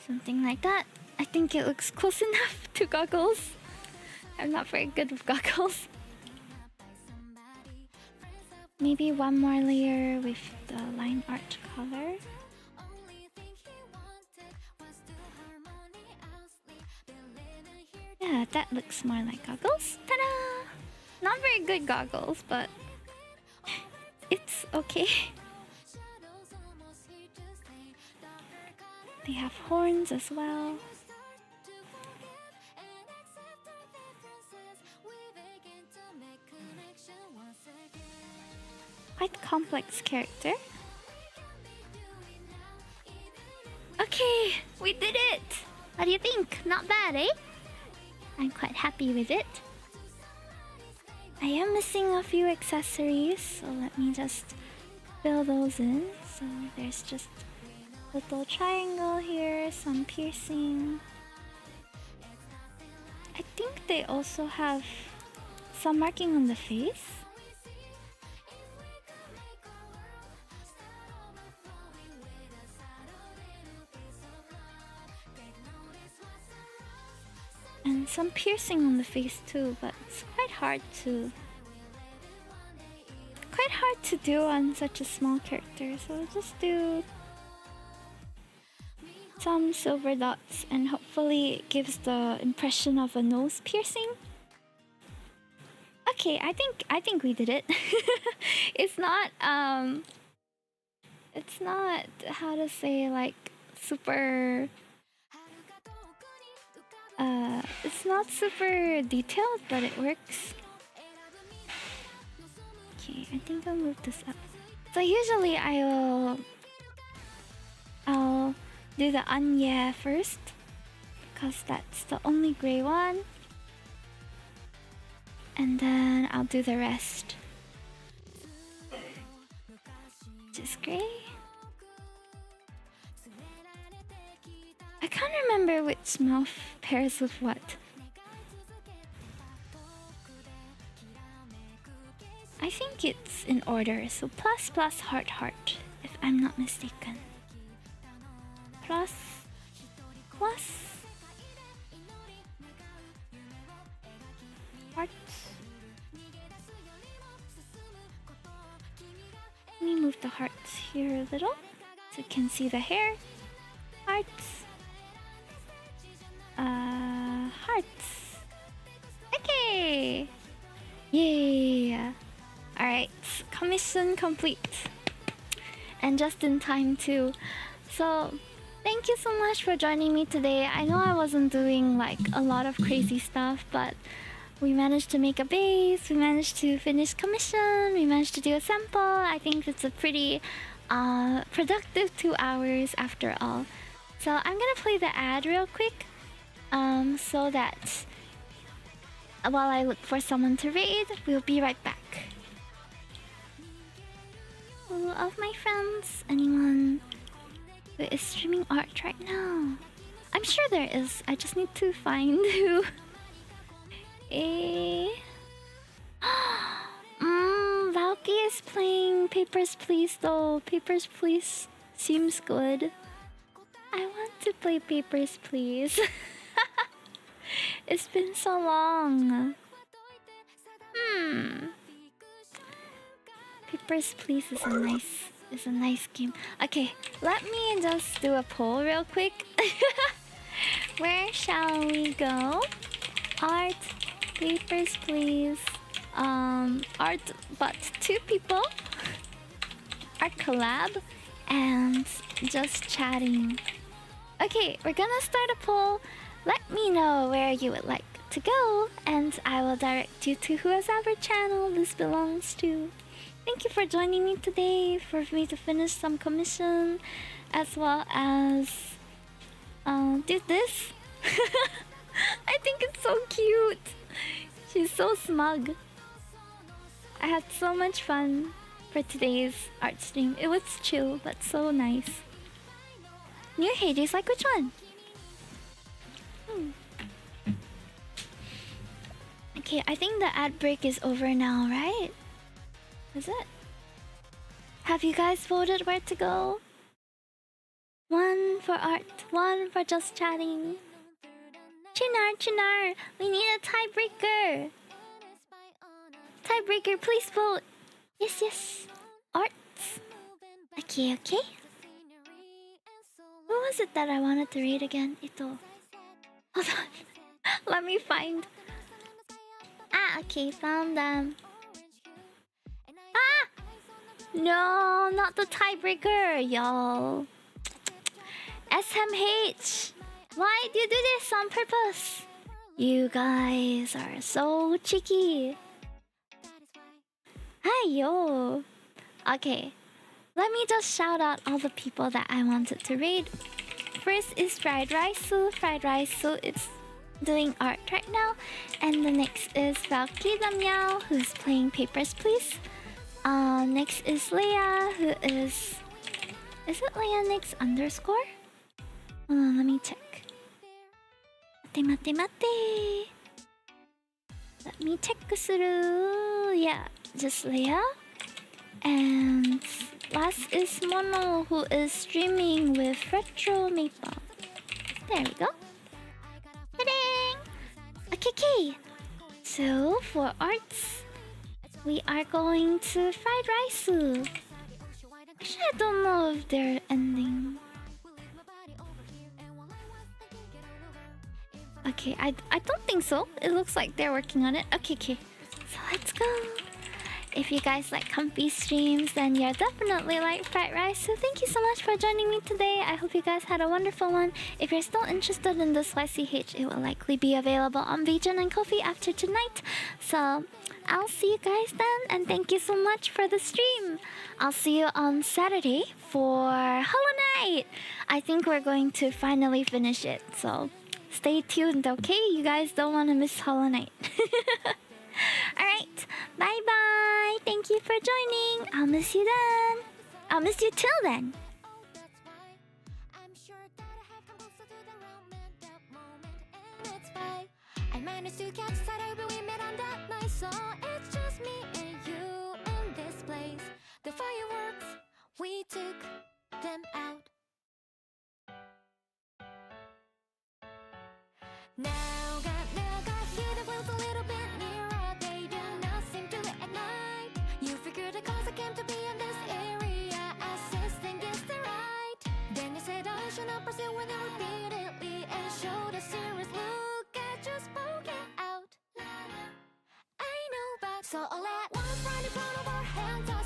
Something like that. I think it looks close enough to goggles. I'm not very good with goggles. Maybe one more layer with the line art color. Yeah, that looks more like goggles. Ta-da! Not very good goggles, but it's okay. They have horns as well. Quite complex character. Okay, we did it! What do you think? Not bad, eh? I'm quite happy with it. I am missing a few accessories, so let me just fill those in. So there's just a little triangle here, some piercing. I think they also have some marking on the face. And some piercing on the face too, but it's quite hard to do on such a small character, so I'll just do some silver dots and hopefully it gives the impression of a nose piercing. Okay, I think we did it. It's not how to say, like, super it's not super detailed, but it works. Okay, I think I'll move this up. So usually I'll do the anya first, because that's the only gray one. And then I'll do the rest. Just gray. I can't remember which mouth pairs with what. I think it's in order, so plus plus heart heart, if I'm not mistaken. Plus plus heart. Let me move the hearts here a little so you can see the hair. Hearts. Hearts. Okay. Yeah. Alright, commission complete. And just in time too. So, thank you so much for joining me today. I know I wasn't doing like a lot of crazy stuff, but we managed to make a base, we managed to finish commission, we managed to do a sample. I think it's a pretty productive 2 hours after all. So I'm gonna play the ad real quick, so that while I look for someone to raid, we'll be right back. Who of my friends, anyone who is streaming art right now? I'm sure there is, I just need to find who. Valky is playing Papers, Please though. Papers, Please seems good. I want to play Papers, Please. It's been so long. Papers, Please is a nice It's a nice game. Okay, let me just do a poll real quick. Where shall we go? Art, papers, please. Art, but 2 people. Art collab, and just chatting. Okay, we're gonna start a poll. Let me know where you would like to go, and I will direct you to whoever channel this belongs to. Thank you for joining me today, for me to finish some commission, as well as do this. I think it's so cute. She's so smug. I had so much fun for today's art stream. It was chill, but so nice. New Hades, like which one? Okay, I think the ad break is over now, right? Is it? Have you guys voted where to go? 1 for art, 1 for just chatting. Chinar, we need a tiebreaker. Tiebreaker, please vote. Yes. Arts. Okay. What was it that I wanted to read again? Ito. Hold on. Let me find. Okay, found them. No, not the tiebreaker, y'all. SMH. Why do you do this on purpose? You guys are so cheeky. Hi, yo. Okay, let me just shout out all the people that I wanted to read. First is Fried Rice Su. Fried Rice Su is doing art right now. And the next is Valky Damyao, who's playing Papers, Please. Next is Leia, who is... Is it Leia Nix _? Hold on, let me check. Mate. Let me check through. Yeah, just Leia. And last is Mono, who is streaming with Retro Maple. There we go. Ta-dang! Okay. So, for arts, we are going to Fried Rice. Actually, I don't know if they're ending. Okay, I don't think so. It looks like they're working on it. Okay. So let's go. If you guys like comfy streams, then you're definitely like Fried Rice. So thank you so much for joining me today. I hope you guys had a wonderful one. If you're still interested in this YCH, it will likely be available on VGen and Ko-fi after tonight. So I'll see you guys then, and thank you so much for the stream. I'll see you on Saturday for Hollow Knight. I think we're going to finally finish it, so stay tuned, okay? You guys don't want to miss Hollow Knight. Alright, bye-bye. Thank you for joining. I'll miss you then. I'll miss you till then. I managed to catch sight of we met on that night, so it's just me and you in this place. The fireworks, we took them out. Now got here, the wheels a little bit nearer. They do not seem to at night. You figured the cause I came to be in this area, assisting is the right. Then you said I should not pursue when you repeatedly and showed a serious look at you spoken out. I know, but so all at once, right in front of our hands.